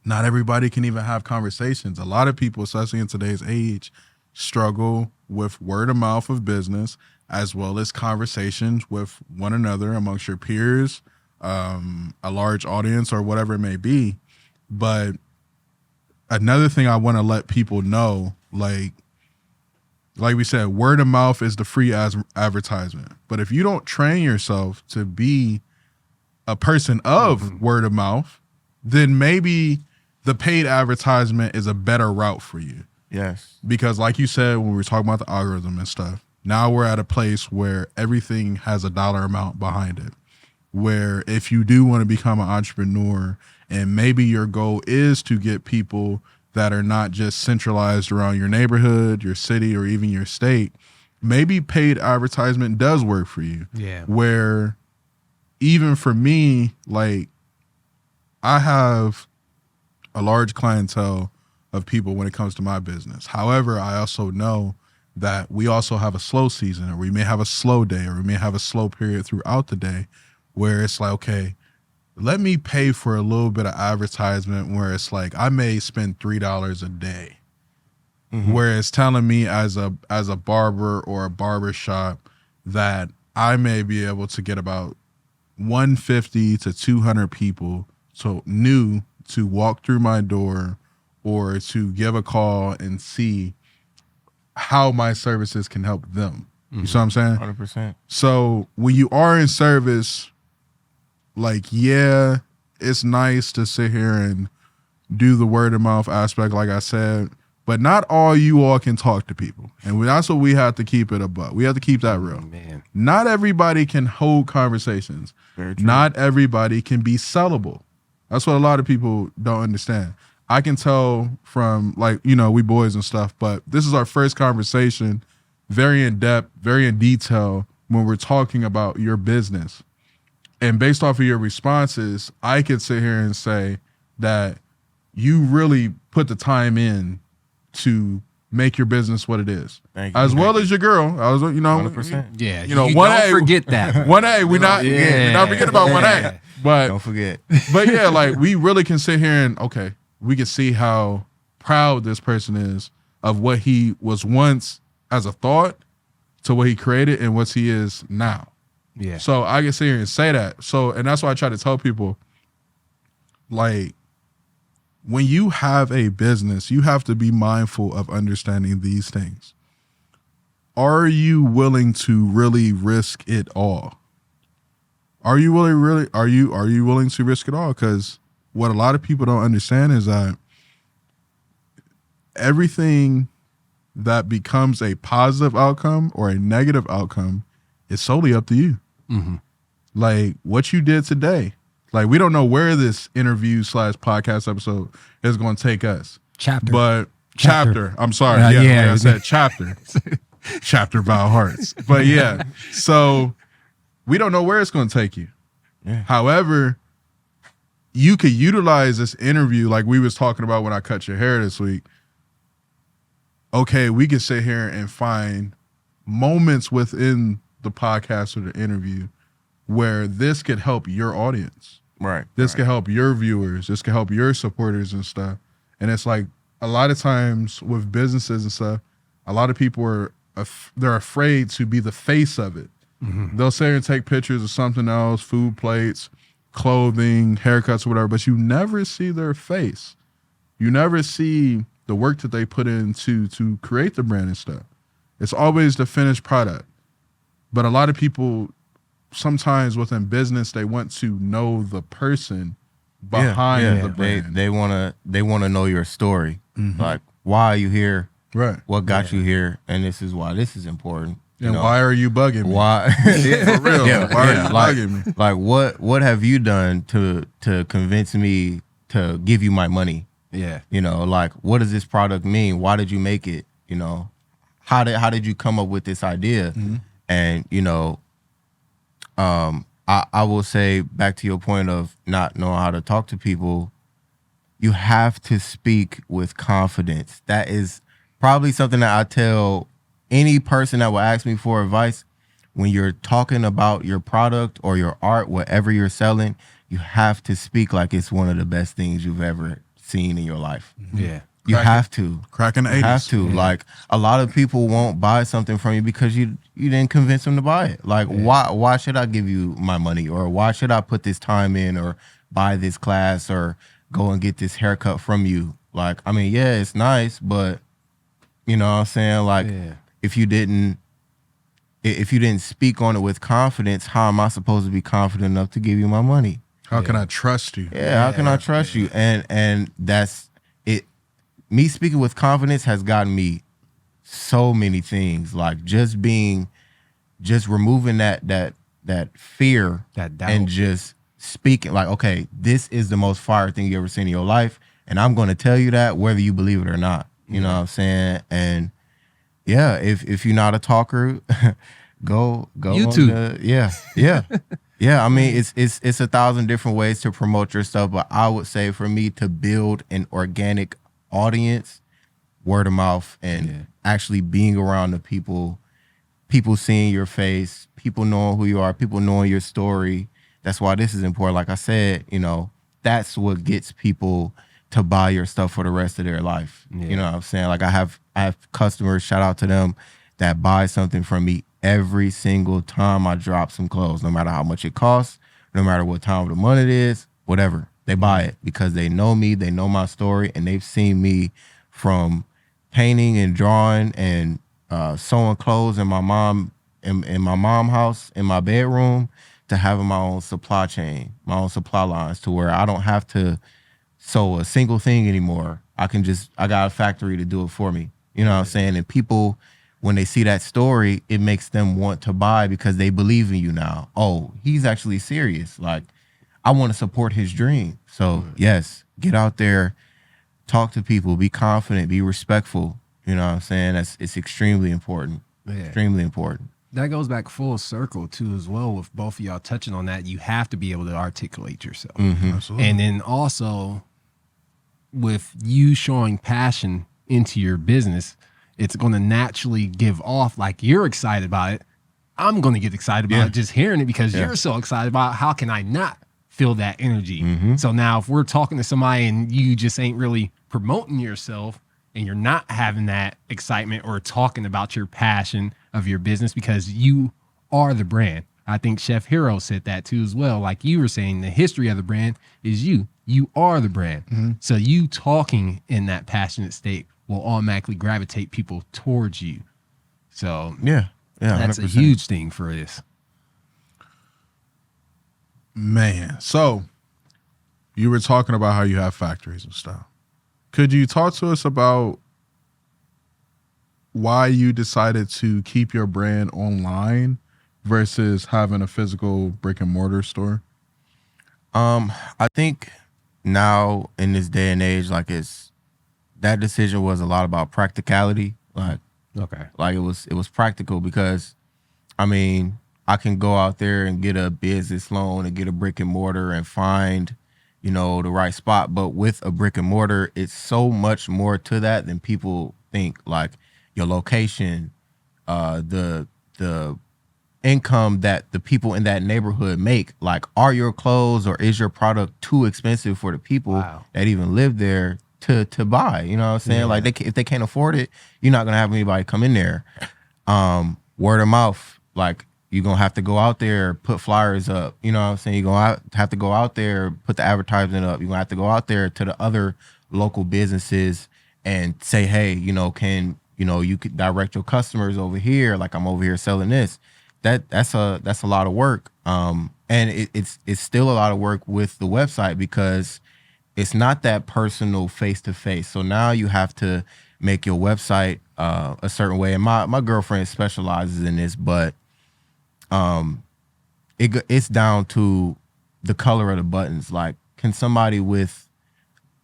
Not everybody can even have conversations. A lot of people, especially in today's age, struggle with word of mouth of business as well as conversations with one another amongst your peers, a large audience or whatever it may be. But another thing I want to let people know, like we said, word of mouth is the free advertisement. But if you don't train yourself to be a person of word of mouth, then maybe the paid advertisement is a better route for you. Yes. Because like you said, when we were talking about the algorithm and stuff, now we're at a place where everything has a dollar amount behind it. Where if you do want to become an entrepreneur and maybe your goal is to get people that are not just centralized around your neighborhood, your city, or even your state, maybe paid advertisement does work for you. Yeah. Where even for me, like I have a large clientele of people when it comes to my business. However, I also know that we also have a slow season, or we may have a slow day, or we may have a slow period throughout the day where it's like, okay, let me pay for a little bit of advertisement where it's like I may spend $3 a day. Where it's telling me as a barber or a barber shop that I may be able to get about 150 to 200 people new to walk through my door or to give a call and see how my services can help them. You see what I'm saying? 100%. So when you are in service, like, yeah, it's nice to sit here and do the word of mouth aspect, like I said, but not all you all can talk to people. And that's what we have to keep it above. We have to keep that real. Man. Not everybody can hold conversations. Very true. Not everybody can be sellable. That's what a lot of people don't understand. I can tell from, like, we boys and stuff, but this is our first conversation, very in depth, very in detail when we're talking about your business. And based off of your responses, I could sit here and say that you really put the time in to make your business what it is. Thank you. As well as your girl. I was, 100%. Yeah. You know, you 1A, don't forget that. 1A, we not forget about 1A. But Don't forget. but yeah, like we really can sit here and we can see how proud this person is of what he was once as a thought to what he created and what he is now. Yeah. So I can sit here and say that. So, and that's why I try to tell people, like, when you have a business, you have to be mindful of understanding these things. Are you willing to really risk it all? Are you willing to risk it all? Because what a lot of people don't understand is that everything that becomes a positive outcome or a negative outcome is solely up to you. Like what you did today. Like we don't know where this interview / podcast episode is going to take us. Chapter. I'm sorry. Like I said, chapter. Chapter VileHearts. But yeah, so we don't know where it's going to take you. Yeah. However, you could utilize this interview like we was talking about when I cut your hair this week. Okay, we can sit here and find moments within the podcast or the interview where this could help your audience. Right. This could help your viewers. This could help your supporters and stuff. And it's like a lot of times with businesses and stuff, a lot of people they're afraid to be the face of it. They'll sit here and take pictures of something else, food plates, clothing, haircuts, or whatever, but you never see their face. You never see the work that they put into to create the brand and stuff. It's always the finished product. But a lot of people, sometimes within business, they want to know the person behind the brand. They wanna know your story. Like, why are you here? Right. What got you here? And this is why this is important. And why are you bugging me? Why? For real. Why are you bugging me? Like, what have you done to convince me to give you my money? Yeah. You know, like, what does this product mean? Why did you make it? You know, how did you come up with this idea? And, you know, I will say, back to your point of not knowing how to talk to people, you have to speak with confidence. That is probably something that I tell any person that will ask me for advice. When you're talking about your product or your art, whatever you're selling, you have to speak like it's one of the best things you've ever seen in your life. Yeah. You have to. Cracking the 80s. You have to. Yeah. Like, a lot of people won't buy something from you because you didn't convince them to buy it. Like, why should I give you my money? Or why should I put this time in or buy this class or go and get this haircut from you? Like, I mean, yeah, it's nice, but you know what I'm saying? Like, if you didn't speak on it with confidence, how am I supposed to be confident enough to give you my money? How can I trust you? Yeah, how can I trust you? And that's it. Me speaking with confidence has gotten me so many things. Like, just removing that fear, that doubt, and just speaking like, okay, this is the most fire thing you ever seen in your life, and I'm going to tell you that whether you believe it or not. You know what I'm saying? And yeah, if you're not a talker, go YouTube. Yeah. I mean, it's 1,000 different ways to promote your stuff, but I would say for me to build an organic audience, word of mouth, and actually being around the people seeing your face, people knowing who you are, people knowing your story. That's why this is important. Like I said, you know, that's what gets people to buy your stuff for the rest of their life. You know what I'm saying? Like, I have customers, shout out to them, that buy something from me every single time I drop some clothes, no matter how much it costs, no matter what time of the month it is, whatever. They buy it because they know me, they know my story, and they've seen me from painting and drawing and sewing clothes in my mom house in my bedroom to having my own supply chain, my own supply lines, to where I don't have to sew a single thing anymore. I got a factory to do it for me. You know what I'm saying? And people, when they see that story, it makes them want to buy because they believe in you now. Oh, he's actually serious. Like, I want to support his dream. So yes, get out there, talk to people, be confident, be respectful. You know what I'm saying? It's extremely important. Extremely important. That goes back full circle too, as well, with both of y'all touching on that. You have to be able to articulate yourself. Absolutely. And then also with you showing passion into your business, it's going to naturally give off, like, you're excited about it. I'm going to get excited about it just hearing it because you're so excited about it. How can I not feel that energy? So now if we're talking to somebody and you just ain't really promoting yourself and you're not having that excitement or talking about your passion of your business, because you are the brand. I think Chef Hero said that too as well. Like you were saying, the history of the brand is you. You are the brand. So you talking in that passionate state will automatically gravitate people towards you. So yeah, that's 100%. a huge thing for this. Man, so you were talking about how you have factories and stuff. Could you talk to us about why you decided to keep your brand online versus having a physical brick and mortar store? I think now in this day and age, like, that decision was a lot about practicality. Like it was practical because, I mean, I can go out there and get a business loan and get a brick and mortar and find, you know, the right spot. But with a brick and mortar, it's so much more to that than people think. Like, your location, the income that the people in that neighborhood make. Like, are your clothes or is your product too expensive for the people that even live there to buy? You know what I'm saying? Like, if they can't afford it, you're not gonna have anybody come in there. Word of mouth, like, you're gonna have to go out there, put flyers up. You know what I'm saying? You're gonna have to go out there, put the advertisement up. You're gonna have to go out there to the other local businesses and say, hey, you know, can you could direct your customers over here. Like I'm over here selling this. That's a lot of work. And it's still a lot of work with the website because it's not that personal face to face. So now you have to make your website a certain way. And my girlfriend specializes in this, but it's down to the color of the buttons. Like, can somebody with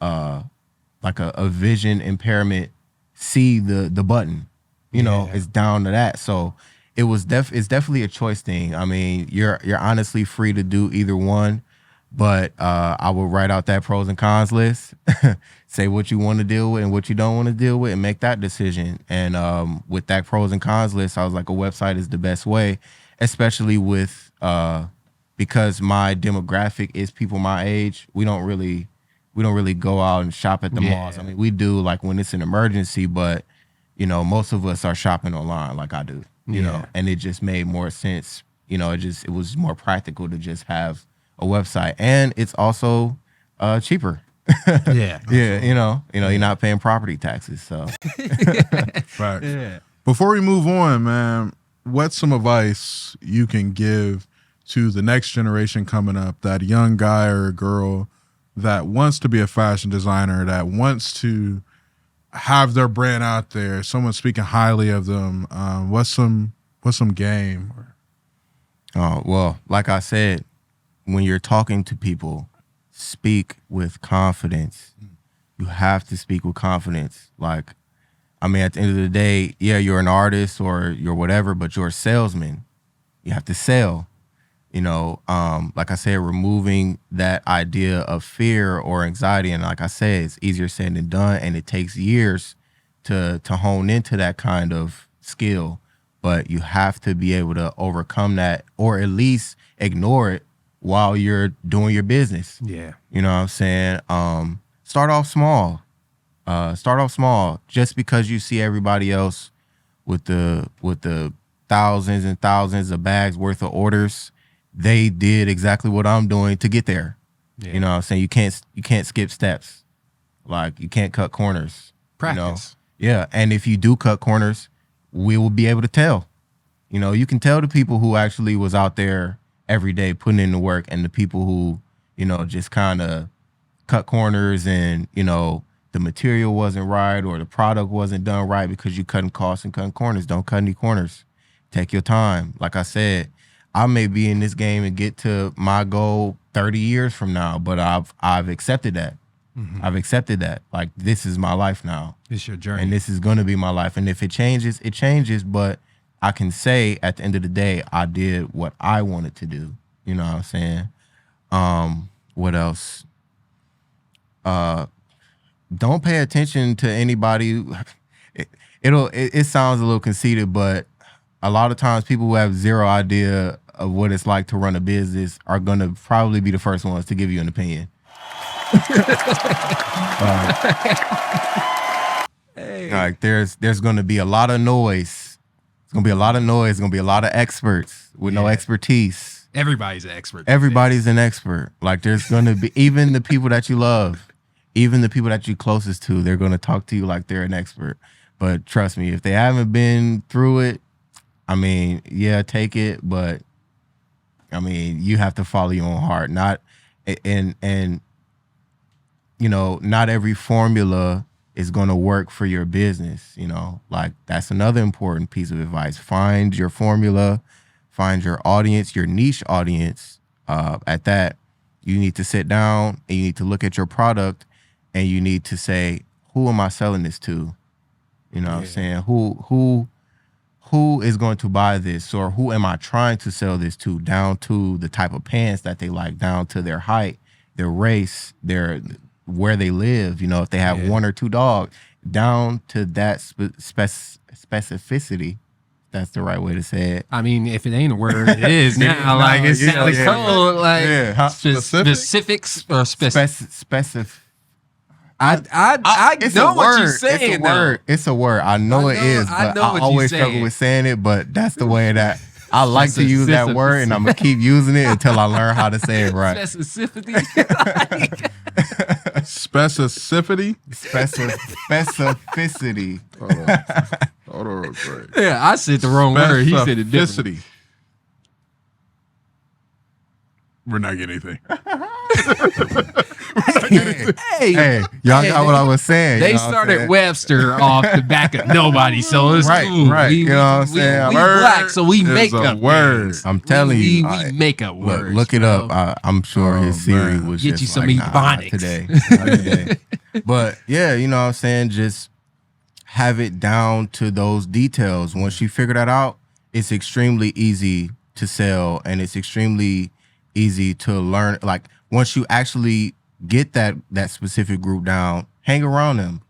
like a vision impairment see the button? It's down to that. So it's definitely a choice thing. I mean, you're honestly free to do either one, but I would write out that pros and cons list, say what you want to deal with and what you don't want to deal with, and make that decision. And with that pros and cons list, I was like, a website is the best way, especially with because my demographic is people my age. We don't really go out and shop at the malls. I mean, we do like when it's an emergency, but most of us are shopping online like I do. You know, and it just made more sense. It was more practical to just have a website, and it's also cheaper. Yeah. You're not paying property taxes. So Right. Yeah. Before we move on, man, what's some advice you can give to the next generation coming up, that young guy or girl that wants to be a fashion designer, that wants to have their brand out there, someone speaking highly of them? What's some game? Oh, well, like I said, when you're talking to people, speak with confidence. You have to speak with confidence. Like, I mean, at the end of the day, yeah, you're an artist or you're whatever, but you're a salesman. You have to sell. Like I said, removing that idea of fear or anxiety. And like I said, it's easier said than done, and it takes years to hone into that kind of skill. But you have to be able to overcome that, or at least ignore it while you're doing your business. Yeah. You know what I'm saying? Start off small. Just because you see everybody else with the thousands and thousands of bags worth of orders, they did exactly what I'm doing to get there. Yeah. You know what I'm saying? You can't skip steps. Like, you can't cut corners. Practice. Yeah. And if you do cut corners, we will be able to tell. You can tell the people who actually was out there every day putting in the work, and the people who, just kind of cut corners and, the material wasn't right or the product wasn't done right because you cutting costs and cutting corners. Don't cut any corners. Take your time. Like I said, I may be in this game and get to my goal 30 years from now, but I've accepted that. Mm-hmm. I've accepted that. Like, this is my life now. It's your journey. And this is going to be my life. And if it changes, it changes. But I can say at the end of the day, I did what I wanted to do. You know what I'm saying? What else? Don't pay attention to anybody. It sounds a little conceited, but a lot of times people who have zero idea of what it's like to run a business are going to probably be the first ones to give you an opinion. Like, there's going to be a lot of noise. It's going to be a lot of noise. It's going to be a lot of experts with no expertise. Everybody's an expert. Everybody's an expert. Like, there's going to be, even the people that you love, even the people that you're closest to, they're going to talk to you like they're an expert. But trust me, if they haven't been through it, I mean, yeah, take it, but I mean, you have to follow your own heart. Not not every formula is going to work for your business. Like, that's another important piece of advice. Find your formula, find your audience, your niche audience. At that, you need to sit down and you need to look at your product and you need to say, who am I selling this to? You know what I'm saying? Who is going to buy this, or who am I trying to sell this to, down to the type of pants that they like, down to their height, their race, where they live, if they have one or two dogs, down to that specificity. That's the right way to say it. I mean, if it ain't a word, it is now. Like, it's cold. Like, specifics or specific. I know what you're saying. It's a word. I know it is, but I always struggle with saying it. But that's the way that I like to use that word, and I'm gonna keep using it until I learn how to say it right. Specificity. Specificity. Specificity. Hold on real quick. Yeah, I said the wrong word. He said it differently. We're not getting anything. Hey, y'all got what I was saying. They started Webster off the back of nobody, so it's cool. Right. You know what I'm saying? We black, so we make up words. I'm telling you. We make up words. Look it up. I'm sure his Siri was Get just you some like, Ebonics today. But yeah, you know what I'm saying? Just have it down to those details. Once you figure that out, it's extremely easy to sell, and it's extremely easy to learn. Like once you actually get that specific group down, hang around them.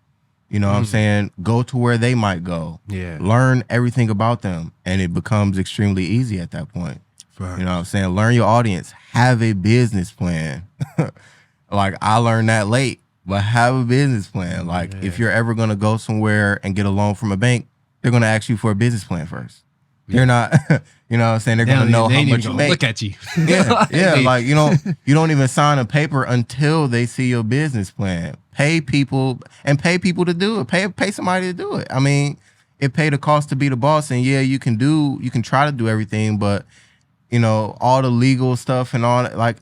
You know what I'm saying? Go to where they might go. Yeah. Learn everything about them, and it becomes extremely easy at that point. Facts. You know what I'm saying? Learn your audience. Have a business plan. Like I learned that late, but have a business plan. Like if you're ever going to go somewhere and get a loan from a bank, they're going to ask you for a business plan first. They're not, you know what I'm saying? They're going to know how much you make. Look at you. Yeah. Like, you don't even sign a paper until they see your business plan. Pay people to do it. Pay somebody to do it. I mean, it paid the cost to be the boss, and yeah, you can try to do everything, but you know, all the legal stuff and all that, like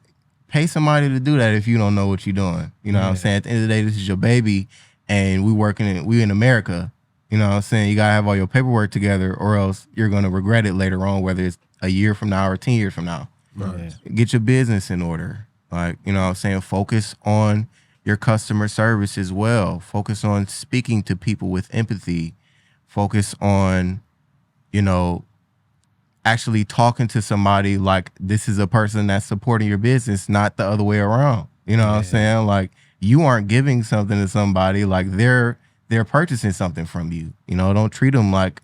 pay somebody to do that if you don't know what you're doing. You know what I'm saying? At the end of the day, this is your baby, and we in America. You know what I'm saying? You got to have all your paperwork together, or else you're going to regret it later on, whether it's a year from now or 10 years from now. Right. Get your business in order. Like, you know what I'm saying? Focus on your customer service as well. Focus on speaking to people with empathy. Focus on, you know, actually talking to somebody like this is a person that's supporting your business, not the other way around. You know what I'm saying? Like you aren't giving something to somebody, like they're purchasing something from you. You know, don't treat them like,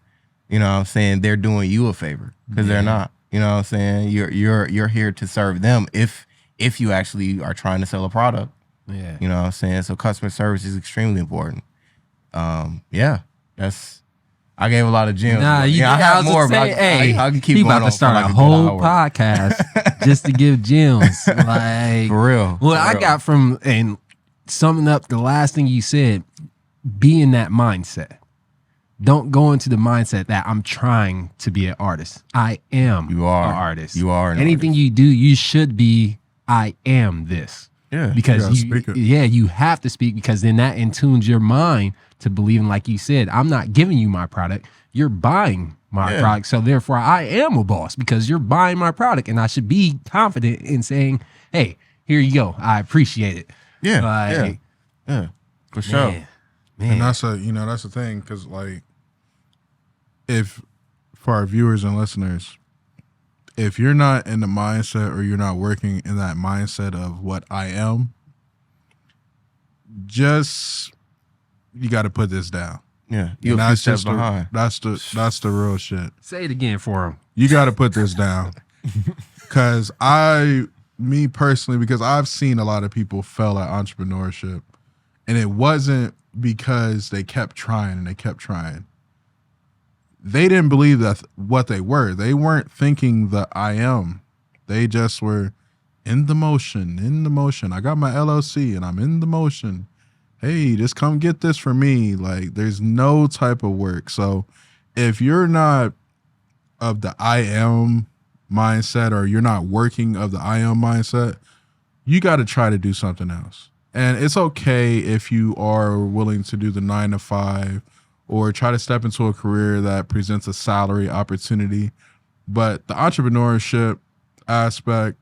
you know what I'm saying, they're doing you a favor, because they're not. You know what I'm saying? You're here to serve them if you actually are trying to sell a product. Yeah. You know what I'm saying? So customer service is extremely important. I gave a lot of gems. Nah, I have more, but hey, I can keep he going about on to start for like a whole good hour. podcast just to give gems. Like For real. What For I real. got from, and summing up the last thing you said, be in that mindset. Don't go into the mindset that I'm trying to be an artist. I am You are an artist. You are an Anything artist. you do, you should be, I am this. Yeah. Because You gotta speak it. you have to speak, because then that intunes your mind to believing, like you said, I'm not giving you my product. You're buying my product. So therefore I am a boss because you're buying my product, and I should be confident in saying, hey, here you go. I appreciate it. Yeah. Like, Yeah. For sure. Man. And that's the thing, because like, if for our viewers and listeners, if you're not in the mindset, or you're not working in that mindset of what I am, you got to put this down. Yeah. You're And a few steps behind. that's the real shit. Say it again for him. You got to put this down, because me personally, because I've seen a lot of people fail at entrepreneurship, and it wasn't because they kept trying and they kept trying. They didn't believe that what they were. They weren't thinking the I am. They just were in the motion. I got my LLC and I'm in the motion. Hey, just come get this for me. Like, there's no type of work. So if you're not of the I am mindset, or you're not working of the I am mindset, you got to try to do something else. And it's okay if you are willing to do the 9 to 5, or try to step into a career that presents a salary opportunity. But the entrepreneurship aspect,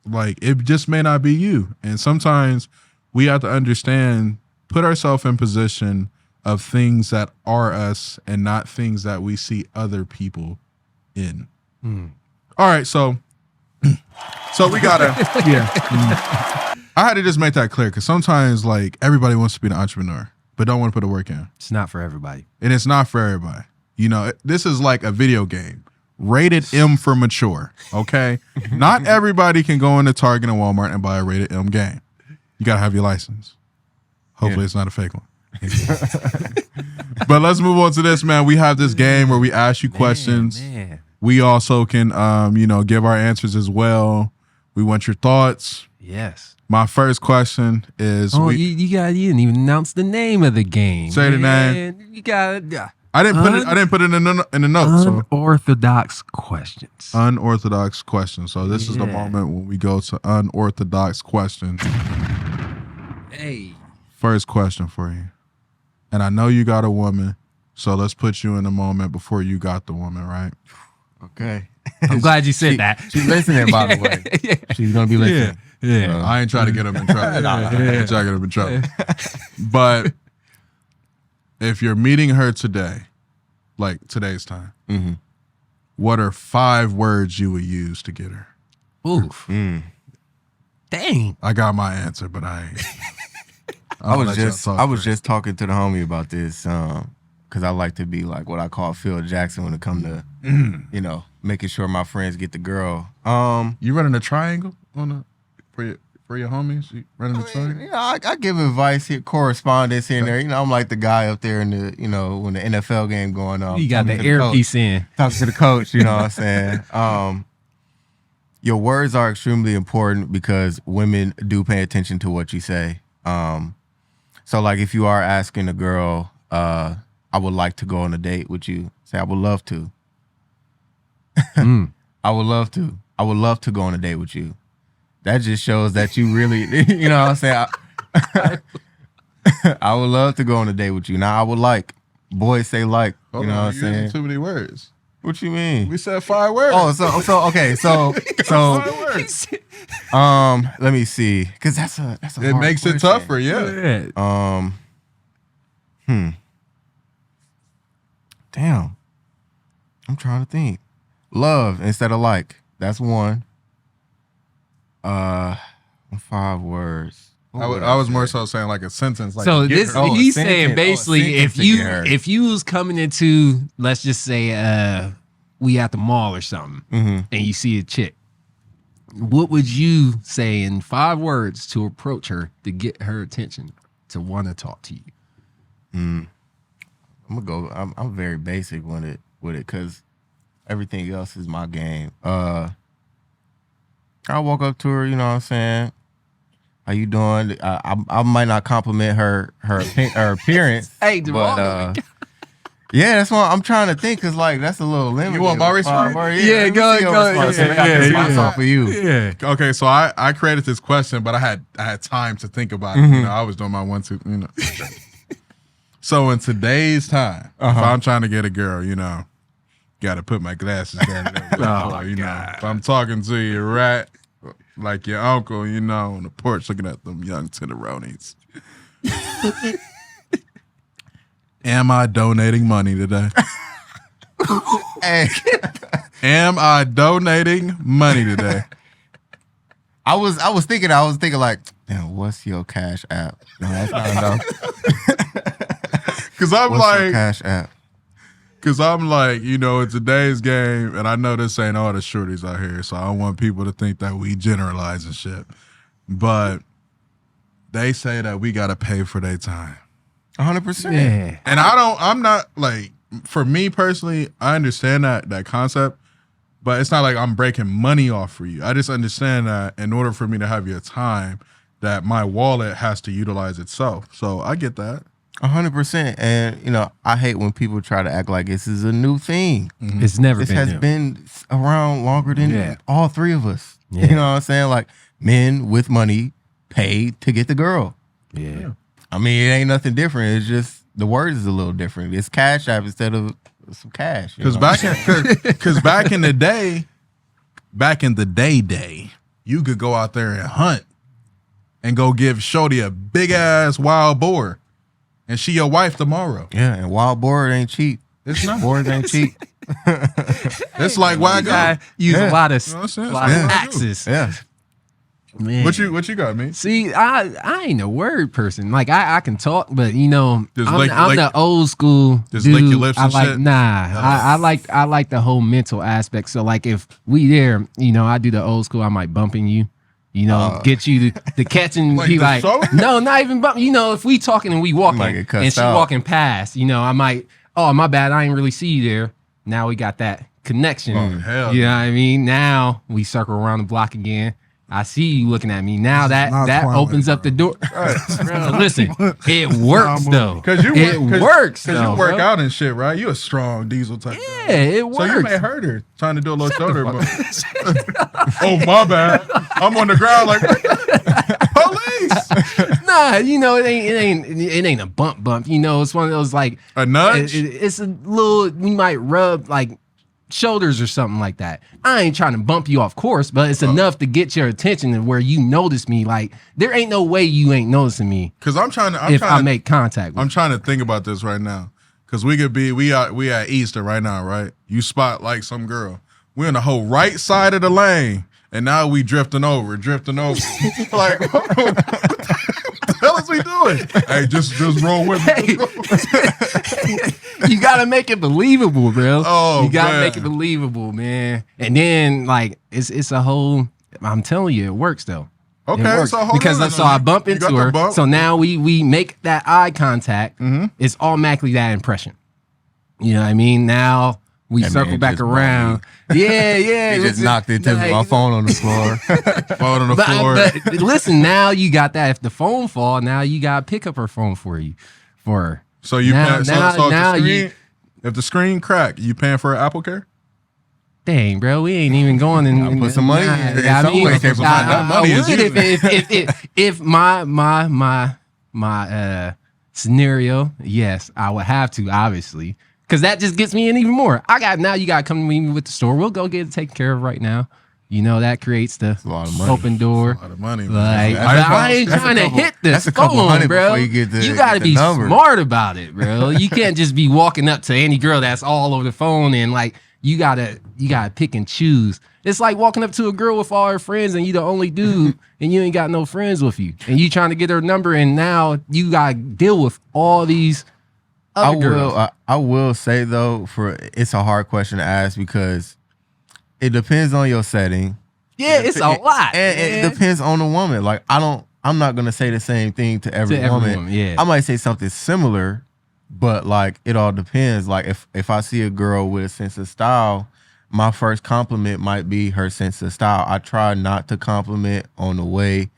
like, it just may not be you. And sometimes we have to understand, put ourselves in position of things that are us, and not things that we see other people in. All right, so we gotta, I had to just make that clear, because sometimes, like, everybody wants to be an entrepreneur, but don't want to put the work in. It's not for everybody. And it's not for everybody. You know, this is like a video game. Rated M for mature, okay? Not everybody can go into Target and Walmart and buy a rated M game. You got to have your license. Hopefully it's not a fake one. But let's move on to this, man. We have this game where we ask you questions. Man. We also can, give our answers as well. We want your thoughts. Yes. My first question is, Oh, you didn't even announce the name of the game. Say the name. You got I didn't put it in the notes. So. Unorthodox questions. Unorthodox questions. So this is the moment when we go to unorthodox questions. Hey. First question for you. And I know you got a woman, so let's put you in the moment before you got the woman, right? Okay. I'm glad you said that. She's listening, by the way. Yeah. She's gonna be listening. Yeah. I ain't trying to get him in trouble. I ain't trying to get him in trouble. But if you're meeting her today, like today's time, what are 5 words you would use to get her? Oof. Dang. I got my answer, but I ain't. I was just talking to the homie about this, because I like to be like what I call Phil Jackson when it comes to, making sure my friends get the girl. You running a triangle for your homies? You running a triangle? I give advice here, correspondence here and there. I'm like the guy up there in the, when the NFL game going on. You got the earpiece in. Talking to the coach, you know what I'm saying? Your words are extremely important because women do pay attention to what you say. So like if you are asking a girl, I would like to go on a date with you, say I would love to. I would love to. I would love to go on a date with you. That just shows that you really, you know what I'm saying? I would love to go on a date with you. Now I would like. Boys say like, you know what I'm saying? Too many words. What you mean? We said 5 words. Oh, okay. So 5 words. Let me see, because that's a It hard makes question. it tougher, yeah. Damn. I'm trying to think. Love instead of like. That's one. 5 words. I was more so saying like a sentence. Like So get this her. he's sentence. saying basically Sentence to get her. if you was coming into, let's just say we at the mall or something, and you see a chick, what would you say in 5 words to approach her to get her attention to want to talk to you? I'm gonna go. I'm very basic with it because everything else is my game. I walk up to her, you know what I'm saying? How you doing? I might not compliment her appearance. Hey, but yeah, that's what I'm trying to think, because like that's a little limited. You want my response? Yeah, go. Yeah, for you. Yeah. Okay, so I created this question, but I had time to think about it. I was doing my 1, 2, So in today's time, if I'm trying to get a girl, got to put my glasses down. If I'm talking to you, right, like your uncle, on the porch looking at them young tenderonis. Am I donating money today? Hey. Am I donating money today? I was thinking like, damn, what's your Cash App? No, that's not enough. Because I'm What's your like, Cash App? in today's game, and I know this ain't all the shorties out here, so I don't want people to think that we generalize and shit. But they say that we got to pay for their time. 100%. Yeah. And I'm not like, for me personally, I understand that concept, but it's not like I'm breaking money off for you. I just understand that in order for me to have your time, that my wallet has to utilize itself. So I get that. 100%. And, I hate when people try to act like this is a new thing. It's never This been has new. been around longer than all 3 of us. Yeah. You know what I'm saying? Like, men with money pay to get the girl. Yeah. I mean, it ain't nothing different. It's just the word is a little different. It's Cash App instead of some cash. Because back in the day, you could go out there and hunt and go give Shorty a big ass wild boar, and she your wife tomorrow. Yeah, and wild boar ain't cheap. It's not. Boars ain't cheap. It's like why I use a lot of, You know what I'm saying? lot of Yeah. axes. Yeah. Man. What you got, man? See, I ain't a word person. Like I can talk, but Just I'm lick- the old school just dude. lick your lips I and like shit? I like the whole mental aspect. So like if we there, I do the old school. I might bumping you. Get you the catching. Like He the like show? no, not even bump. If we talking and we walking might get cussed and she out. walking past, I might. Oh, my bad. I ain't really see you there. Now we got that connection. Oh, hell You know what I mean? Now we circle around the block again. I see you looking at me now. This is not That Twilight, opens up the door. Bro, listen, it works though. Because you works. Because you work out and shit, right? You a strong diesel type. Yeah, it works. So you may hurt her trying to do a little shoulder. Oh my bad. I'm on the ground like police. Nah, it ain't a bump. You know, it's one of those like a nudge. It's a little. We might rub like shoulders or something like that. I ain't trying to bump you off course, but it's enough to get your attention and where you notice me. Like there ain't no way you ain't noticing me. Because I make contact with I'm trying to think about this right now. Because we at Easter right now, right? You spot like some girl. We're in the whole right side of the lane, and now we drifting over. Like, what the hell is we doing? Hey, just roll with me. You gotta make it believable, bro. Oh, you gotta man. make it believable, man. And then like it's a whole. I'm telling you, it works though. Okay, it works. so hold because on. so I bump You into got the her. bump. So now we make that eye contact. It's automatically that impression. You know what I mean? Now we That circle man back just around. Yeah. He just knocked into my phone on the floor. Phone on the floor. But listen, now you got that. If the phone fall, now you got to pick up her phone for her. So you Now- paying, so now- if the now screen, you- if the screen crack, you paying for Apple Care? Dang, bro, we ain't even going in. I'll put some money in I some mean, way, shape, or form. That money is would if my scenario, yes, I would have to, obviously, because that just gets me in even more. You got to come to me with the store. We'll go get it taken care of right now. You know that creates the a lot of money. open door. A lot of money. Like, Man. but I ain't that's a trying to couple- hit this that's a couple phone, hundred bro. before you get the- gotta get the be number. smart about it, bro. You can't just be walking up to any girl that's all over the phone and like you gotta pick and choose. It's like walking up to a girl with all her friends and you the only dude and you ain't got no friends with you and you trying to get her number and now you gotta deal with all these other girls. I will say though, it's a hard question to ask because it depends on your setting. Yeah, it's a lot. And it depends on the woman. Like I'm not gonna say the same thing to every woman. Yeah. I might say something similar, but like it all depends. Like if I see a girl with a sense of style, my first compliment might be her sense of style. I try not to compliment on the way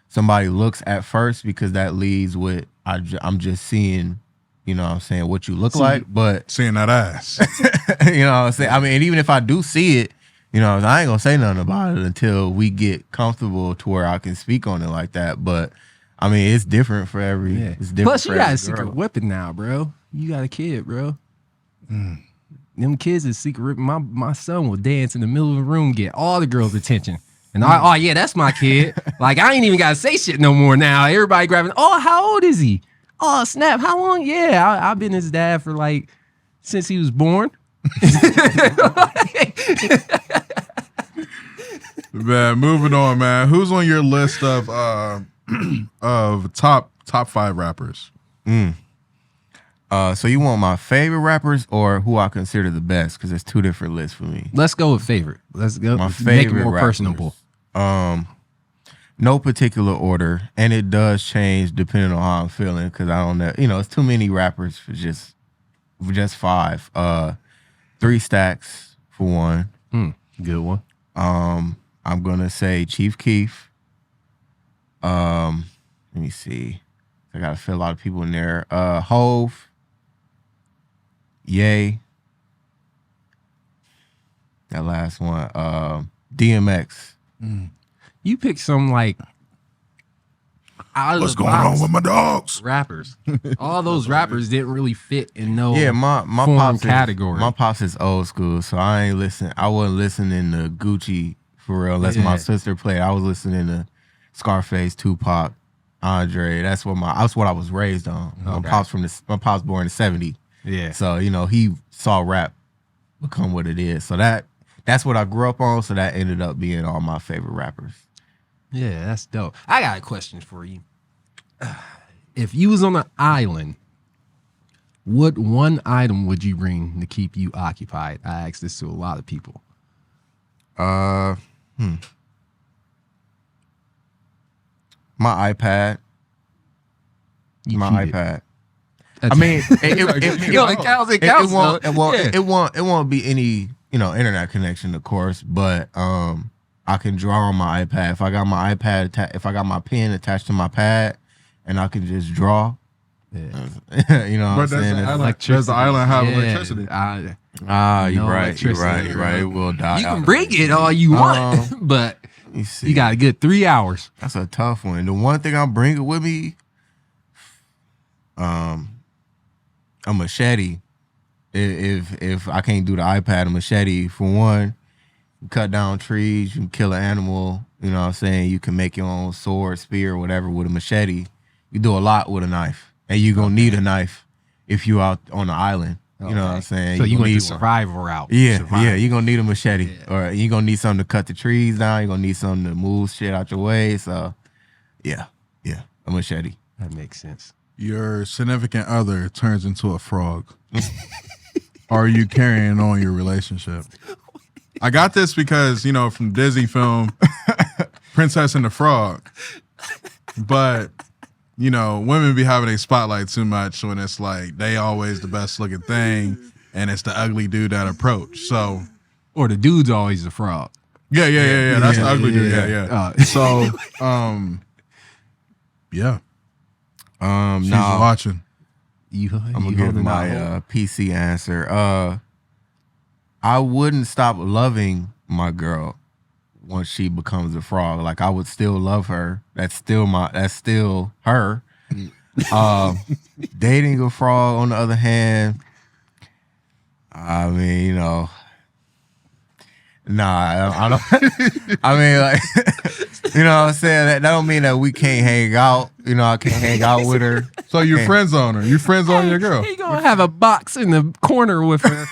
somebody looks at first because that leads with I'm just seeing, you know what I'm saying, what you look like. But Seeing that ass. you know what I'm saying? I mean, and even if I do see it, you know, I ain't gonna say nothing about it until we get comfortable to where I can speak on it like that. But I mean, it's different for every. Yeah. It's different. Plus, for you got every a secret girl. weapon now, bro. You got a kid, bro. Them kids is secret. My son will dance in the middle of the room, get all the girls' attention. And oh yeah, that's my kid. Like I ain't even gotta say shit no more now. Everybody grabbing. Oh, how old is he? Oh snap! How long? Yeah, I've been his dad for like since he was born. Man, moving on, man. Who's on your list of top 5 rappers? So you want my favorite rappers or who I consider the best? Because there's two different lists for me. Let's go with favorite. Let's go. My Make it favorite more rappers. personable. No particular order, and it does change depending on how I'm feeling. Because I don't know, you know, it's too many rappers for just 5. 3 Stacks for one. Good one. I'm gonna say Chief Keef. Let me see. I gotta fit a lot of people in there. Hove. Ye. That last one. DMX. You picked some like out of What's the going box on with my dogs? rappers. All those rappers didn't really fit in no Yeah, my form pops category. My pops is old school, so I wasn't listening to Gucci for real unless my Yeah. sister played. I was listening to Scarface, Tupac, Andre. That's what I was raised on. Okay. My pops born in '70, yeah. so you know he saw rap become what it is. So that's what I grew up on. So that ended up being all my favorite rappers. Yeah, that's dope. I got a question for you. If you was on an island, what one item would you bring to keep you occupied? I asked this to a lot of people. My iPad. You My cheated. iPad. That's- I mean, it counts. It counts. won't. though. Yeah. It won't be any internet connection, of course. But I can draw on my iPad. If I got my iPad, if I got my pen attached to my pad, and I can just draw. Yeah. You know what I'm saying? Does the island have electricity? You're right. Electricity, You're right. It will die. You can bring it all you want, but you got a good 3 hours. That's a tough one. The one thing I'm bringing with me, a machete. If I can't do the iPad, a machete for one. You cut down trees, you can kill an animal. You know what I'm saying? You can make your own sword, spear, or whatever with a machete. You do a lot with a knife, and you're gonna need a knife if you out on the island. You know what I'm saying? So you want the need survival route. Yeah, you're gonna need a machete, or you're gonna need something to cut the trees down. You're gonna need something to move shit out your way. So, yeah, a machete. That makes sense. Your significant other turns into a frog. Are you carrying on your relationship? I got this because, you know, from Disney film, Princess and the Frog. But, you know, women be having a spotlight too much when it's like they always the best looking thing and it's the ugly dude that approach. So, or the dude's always a frog. Yeah. That's the ugly dude. Yeah. So, yeah. She's watching. I'm gonna give my PC answer. I wouldn't stop loving my girl once she becomes a frog. Like, I would still love her. That's still her. Dating a frog, on the other hand, I mean, you know, nah, I don't. I mean, like, you know what I'm saying? That don't mean that we can't hang out. You know, I can't hang out with her. So you friend zone her. You friend zone your girl. He gonna have a box in the corner with her.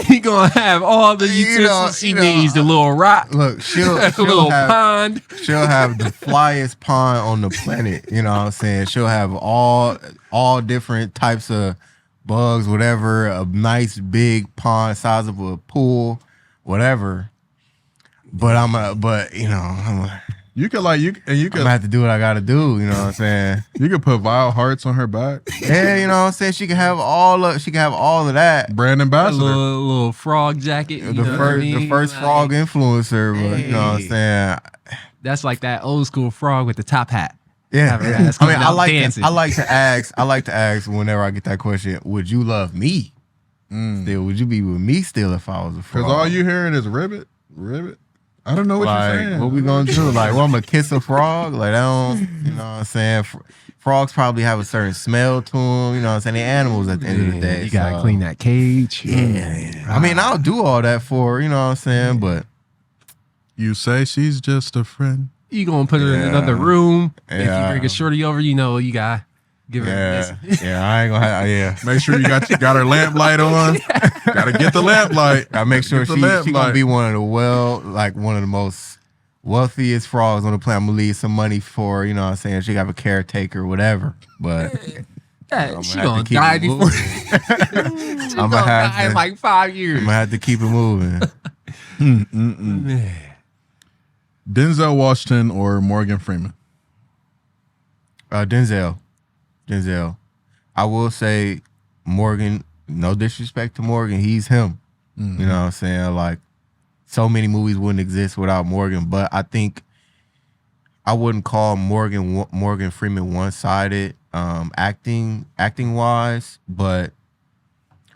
He gonna have all the utensils she needs. The little rock. Look, she'll little have, pond. She'll have the flyest pond on the planet. You know what I'm saying? She'll have all different types of bugs, whatever. A nice big pond, size of a pool, whatever. But you could I'm gonna have to do what I gotta do, you know what I'm saying? You could put VileHearts on her back. Yeah, you know what I'm saying? She can have all of that. Brand ambassador. A little frog jacket. The first frog influencer, but you know what I'm saying? That's like that old school frog with the top hat. Yeah. I mean, dancing. I like to ask whenever I get that question, would you love me? Still, would you be with me still if I was a frog? Because all you hearing is ribbit. I don't know what you're saying. What we gonna do? Like, I'm gonna kiss a frog? Like, I don't, you know what I'm saying? Frogs probably have a certain smell to them. You know what I'm saying? They're animals at the end of the day. You gotta clean that cage. Yeah. I mean, I'll do all that for her, you know what I'm saying? But you say she's just a friend. You gonna put her in another room. If you bring a shorty over, you know you gotta give her a I ain't gonna have, Make sure you got her lamp light on. Gotta get the lamp light. I make sure she gonna be one of the most wealthiest frogs on the planet. I'm gonna leave some money for her, you know what I'm saying? She got a caretaker or whatever. But she gonna die before. I'm gonna have die in like 5 years. I'm gonna have to keep it moving. Denzel Washington or Morgan Freeman? Denzel. I will say Morgan, no disrespect to Morgan, he's him. Mm-hmm. You know what I'm saying? Like, so many movies wouldn't exist without Morgan, but I think I wouldn't call Morgan Freeman one-sided acting wise, but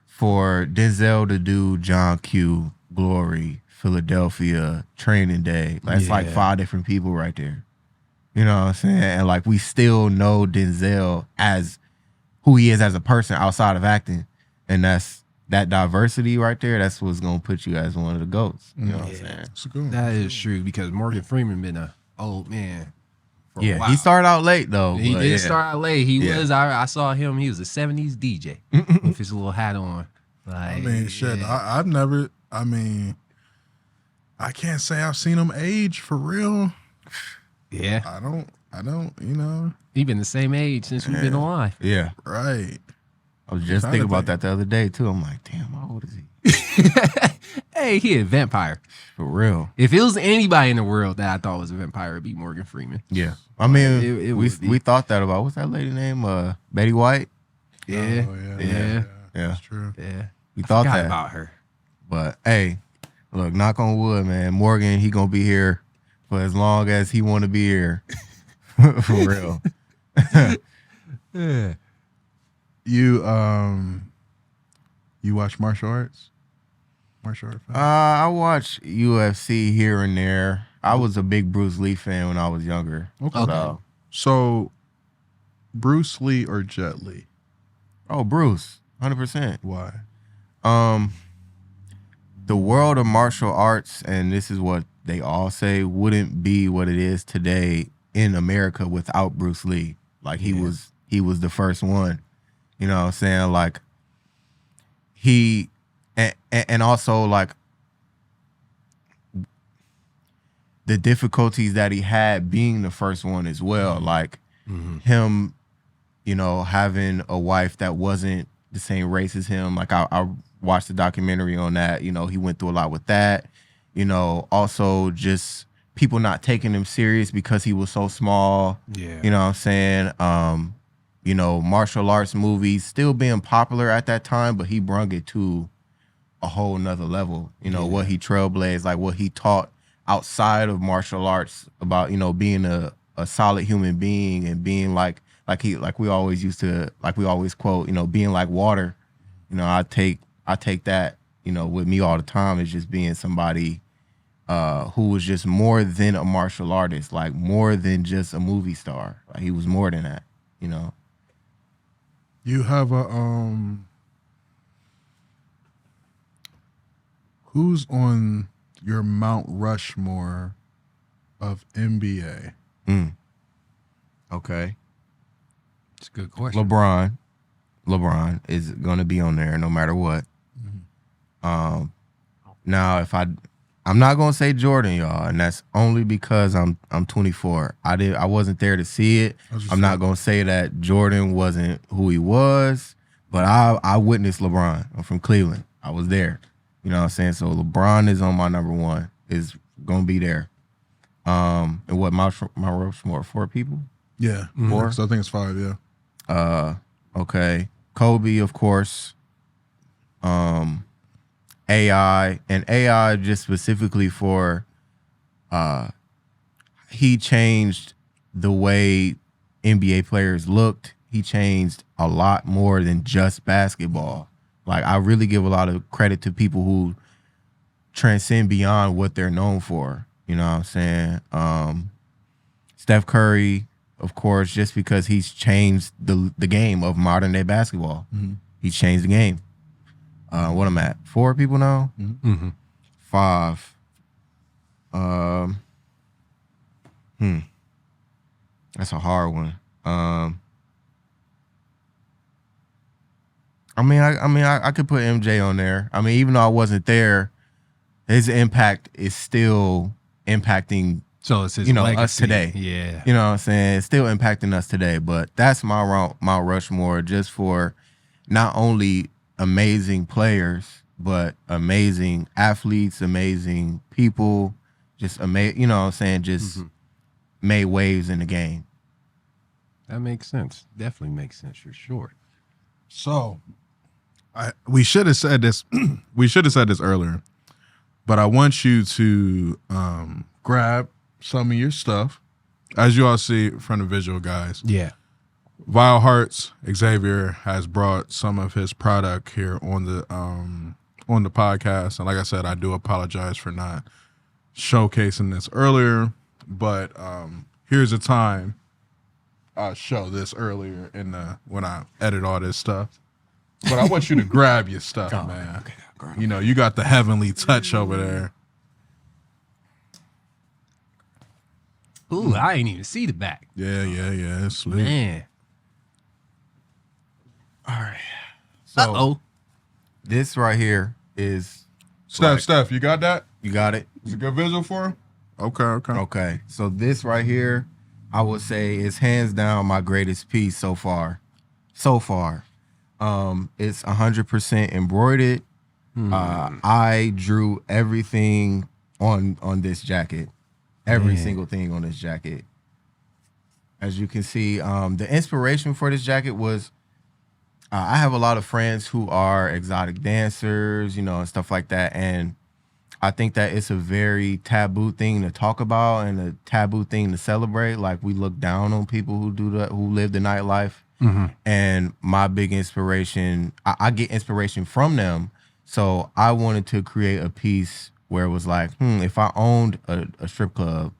for Denzel to do John Q, Glory, Philadelphia, Training Day, that's like 5 different people right there. You know what I'm saying? And like, we still know Denzel as who he is as a person outside of acting. And that's that diversity right there. That's what's going to put you as one of the GOATs. You know what I'm saying? That is true, because Morgan Freeman been an old man for a while. He started out late though. He did start out late. He was, I saw him, he was a 70s DJ with his little hat on. Like, I mean, shit, I can't say I've seen him age for real. Yeah. I don't, you know. He been the same age since we've been alive. Yeah. Right. I was just thinking about that the other day too. I'm like, damn, how old is he? Hey, he a vampire. For real. If it was anybody in the world that I thought was a vampire, it'd be Morgan Freeman. Yeah. I mean, we thought that about, what's that lady name? Betty White? Yeah. Oh, yeah. That's true. Yeah. We thought that about her. But hey, Look, knock on wood, man. Morgan, he gonna be here for as long as he want to be here. For real. Yeah. You watch martial arts? Martial arts? I watch UFC here and there. I was a big Bruce Lee fan when I was younger. Okay. So, Bruce Lee or Jet Li? Oh, Bruce, 100%. Why? The world of martial arts, and this is what they all say, wouldn't be what it is today in America without Bruce Lee. Like he was the first one. You know what I'm saying? Like he and also like the difficulties that he had being the first one as well. Like him, you know, having a wife that wasn't the same race as him. Like I watched the documentary on that. You know, he went through a lot with that. You know, also just people not taking him serious because he was so small. Yeah. You know what I'm saying? You know, martial arts movies still being popular at that time, but he brung it to a whole nother level. You know, what he trailblazed, like what he taught outside of martial arts about, you know, being a solid human being and being like we always quote, you know, being like water. You know, I take that, you know, with me all the time as just being somebody who was just more than a martial artist, like more than just a movie star. Like he was more than that, you know. You have a who's on your Mount Rushmore of NBA? Okay. It's a good question. LeBron is gonna be on there no matter what. Now if I'm not gonna say Jordan, y'all, and that's only because I'm 24. I wasn't there to see it. I'm not gonna say that Jordan wasn't who he was, but I witnessed LeBron. I'm from Cleveland. I was there. You know what I'm saying? So LeBron is on my number one. Is gonna be there. And what Mount Rushmore? 4 people? Yeah, 4. So I think it's 5. Yeah. Okay. Kobe, of course. AI, and AI just specifically for he changed the way NBA players looked. He changed a lot more than just basketball. Like I really give a lot of credit to people who transcend beyond what they're known for. You know what I'm saying? Steph Curry, of course, just because he's changed the game of modern day basketball. He's changed the game. What I'm at? 4 people now? 5. That's a hard one. I could put MJ on there. I mean, even though I wasn't there, his impact is still impacting. So it's his legacy, us legacy. today. Yeah. You know what I'm saying? It's still impacting us today. But that's my Mount Rushmore, just for not only amazing players, but amazing athletes, amazing people, just you know what I'm saying? Just made waves in the game. That makes sense. Definitely makes sense for sure. So, we should have said this. We should have said this earlier, but I want you to grab some of your stuff, as you all see from the visual, guys. Yeah. VileHearts, Xavier has brought some of his product here on the podcast, and like I said, I do apologize for not showcasing this earlier, but here's a time I'll show this earlier when I edit all this stuff. But I want you to grab your stuff, man. Okay, you know, you got the heavenly touch over there. Ooh, I ain't even see the back. Yeah. It's sweet. Man. All right. So this right here is Steph, you got that? You got it? Is it a good visual for him? Okay. So this right here, I would say is hands down my greatest piece so far. It's 100% embroidered. I drew everything on this jacket. Every single thing on this jacket. As you can see, the inspiration for this jacket was I have a lot of friends who are exotic dancers, you know, and stuff like that. And I think that it's a very taboo thing to talk about and a taboo thing to celebrate. Like we look down on people who do that, who live the nightlife. And my big inspiration, I get inspiration from them. So I wanted to create a piece where it was like, if I owned a strip club,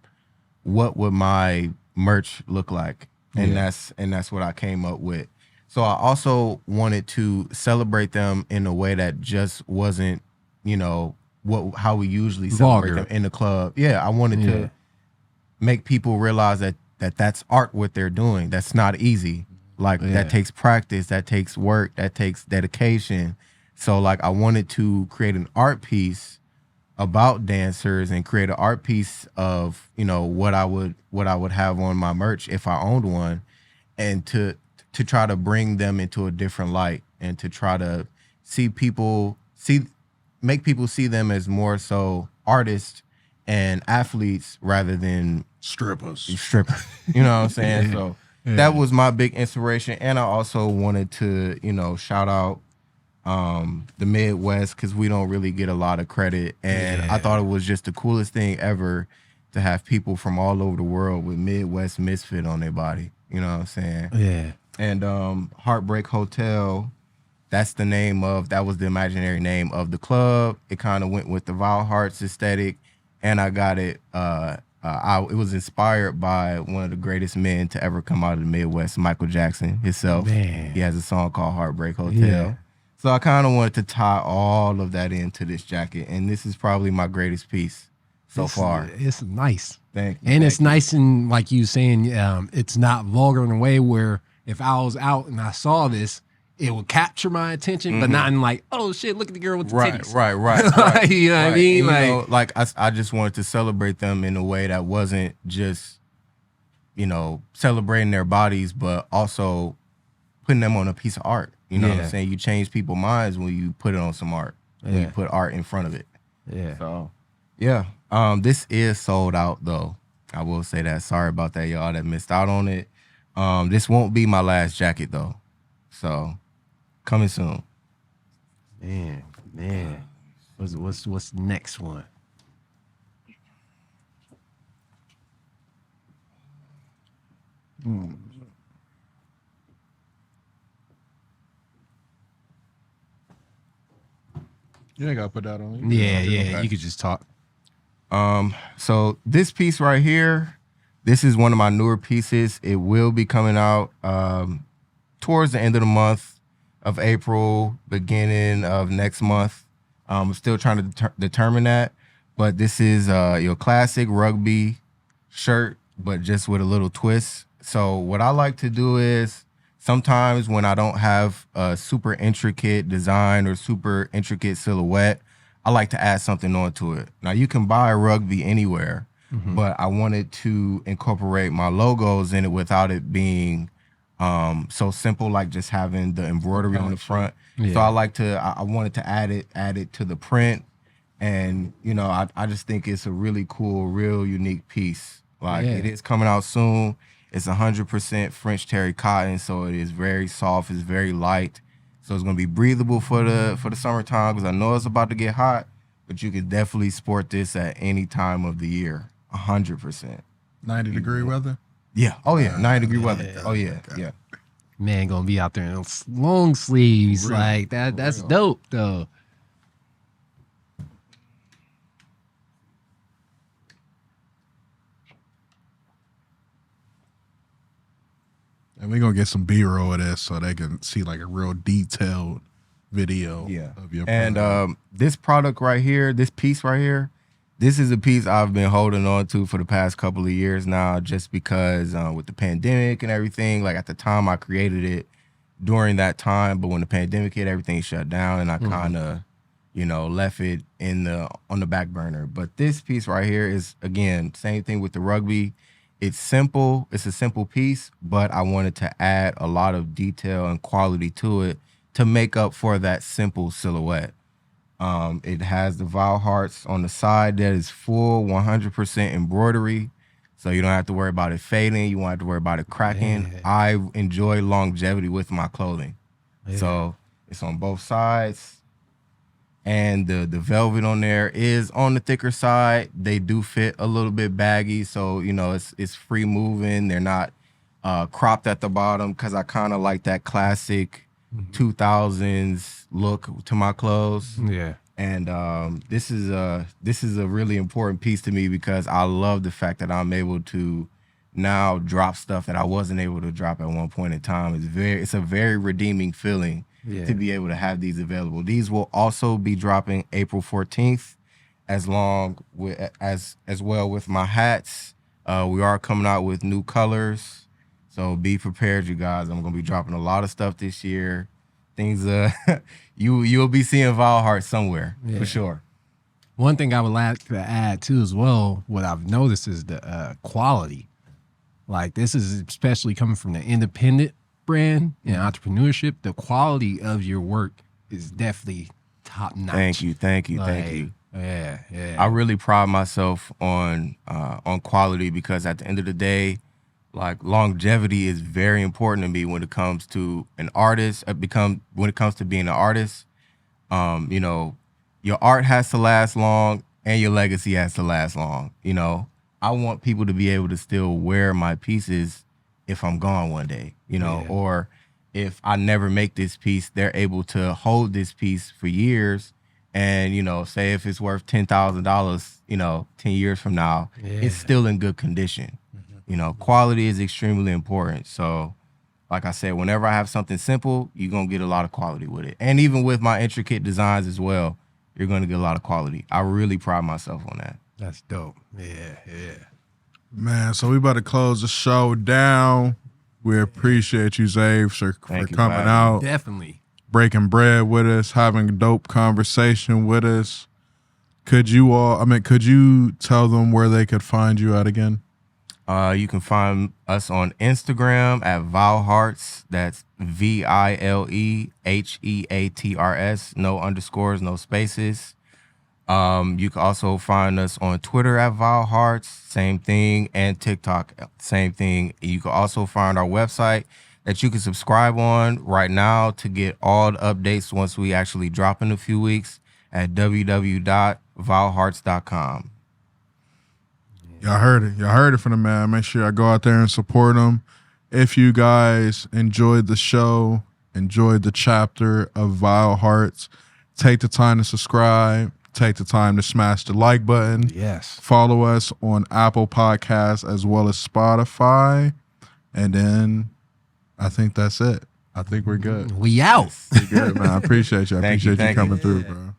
what would my merch look like? And that's what I came up with. So I also wanted to celebrate them in a way that just wasn't, how we usually celebrate them in the club. Yeah, I wanted to make people realize that that's art what they're doing. That's not easy. Like that takes practice, that takes work, that takes dedication. So like I wanted to create an art piece about dancers and create an art piece of, what I would have on my merch if I owned one, and to try to bring them into a different light and to try to make people see them as more so artists and athletes rather than strippers. You know what I'm saying? So that was my big inspiration. And I also wanted to, shout out the Midwest, because we don't really get a lot of credit. And I thought it was just the coolest thing ever to have people from all over the world with Midwest Misfit on their body. You know what I'm saying? Yeah. And Heartbreak Hotel, that was the imaginary name of the club. It kind of went with the VileHearts aesthetic. And I got it, it was inspired by one of the greatest men to ever come out of the Midwest, Michael Jackson himself. Man. He has a song called Heartbreak Hotel. Yeah. So I kind of wanted to tie all of that into this jacket. And this is probably my greatest piece so far. It's nice. Thank you. And it's nice, and like you saying, it's not vulgar in a way where if I was out and I saw this, it would capture my attention, but not in like, oh shit, look at the girl with the titties. Right. You know what I mean? And, I just wanted to celebrate them in a way that wasn't just, celebrating their bodies, but also putting them on a piece of art. You know what I'm saying? You change people's minds when you put it on some art. When you put art in front of it. Yeah. So, this is sold out though. I will say that. Sorry about that, y'all that missed out on it. This won't be my last jacket though. So, coming soon. Man. What's the next one? You ain't gotta put that on. Yeah. You could just talk. So this piece right here, this is one of my newer pieces. It will be coming out towards the end of the month of April, beginning of next month. I'm still trying to determine that, but this is your classic rugby shirt, but just with a little twist. So what I like to do is sometimes when I don't have a super intricate design or super intricate silhouette, I like to add something onto it. Now you can buy rugby anywhere, but I wanted to incorporate my logos in it without it being so simple, like just having the embroidery on the front. Yeah. So I wanted to add it to the print. And, I just think it's a really cool, real unique piece. Like it is coming out soon. It's 100% French terry cotton, so it is very soft. It's very light, so it's gonna be breathable for the summertime. Because I know it's about to get hot, but you can definitely sport this at any time of the year. 100%. 90-degree weather. Yeah. Oh yeah. 90-degree weather. Oh yeah. Yeah. Man, gonna be out there in long sleeves like that. That's dope though. And we're gonna get some B-roll of this so they can see like a real detailed video of your product. And this product right here, this piece right here, this is a piece I've been holding on to for the past couple of years now, just because with the pandemic and everything, like at the time I created it during that time, but when the pandemic hit, everything shut down and I kind of, left it on the back burner. But this piece right here is, again, same thing with the rugby. It's simple. It's a simple piece, but I wanted to add a lot of detail and quality to it to make up for that simple silhouette. It has the VileHearts on the side that is full 100% embroidery, so you don't have to worry about it fading. You won't have to worry about it cracking. Yeah. I enjoy longevity with my clothing. Yeah. So it's on both sides. and the velvet on there is on the thicker side. They do fit a little bit baggy, so you know it's free moving. They're not cropped at the bottom because I kind of like that classic 2000s look to my clothes. Yeah. And this is a really important piece to me because I love the fact that I'm able to now drop stuff that I wasn't able to drop at one point in time. It's a very redeeming feeling to be able to have these available. These will also be dropping April 14th, as well with my hats. We are coming out with new colors, so be prepared, you guys. I'm gonna be dropping a lot of stuff this year. Things you'll be seeing VileHearts somewhere for sure. One thing I would like to add too as well, what I've noticed is the quality. Like this is especially coming from the independent brand and entrepreneurship. The quality of your work is definitely top notch. Thank you. Thank you. Yeah. I really pride myself on quality because at the end of the day, like longevity is very important to me when it comes to an artist. When it comes to being an artist, you know, your art has to last long and your legacy has to last long. You know, I want people to be able to still wear my pieces if I'm gone one day, you know, or if I never make this piece, they're able to hold this piece for years. And, you know, say if it's worth $10,000, you know, 10 years from now, it's still in good condition. You know, quality is extremely important. So, like I said, whenever I have something simple, you're going to get a lot of quality with it. And even with my intricate designs as well, you're going to get a lot of quality. I really pride myself on that. That's dope. Yeah. Man, so we about to close the show down. We appreciate you, Zave, for coming out. Definitely. Breaking bread with us, having a dope conversation with us. Could you tell them where they could find you at again? You can find us on Instagram at VileHearts. That's VileHeatrs. No underscores, no spaces. You can also find us on Twitter at VileHearts, same thing, and TikTok, same thing. You can also find our website that you can subscribe on right now to get all the updates once we actually drop in a few weeks at www.vilehearts.com. Y'all heard it. Y'all heard it from the man. Make sure y'all go out there and support him. If you guys enjoyed the show, enjoyed the chapter of VileHearts, take the time to subscribe. Take the time to smash the like button. Yes. Follow us on Apple Podcasts as well as Spotify. And then I think that's it. I think we're good. We out. We're good, man. I appreciate you. I appreciate you coming through, bro.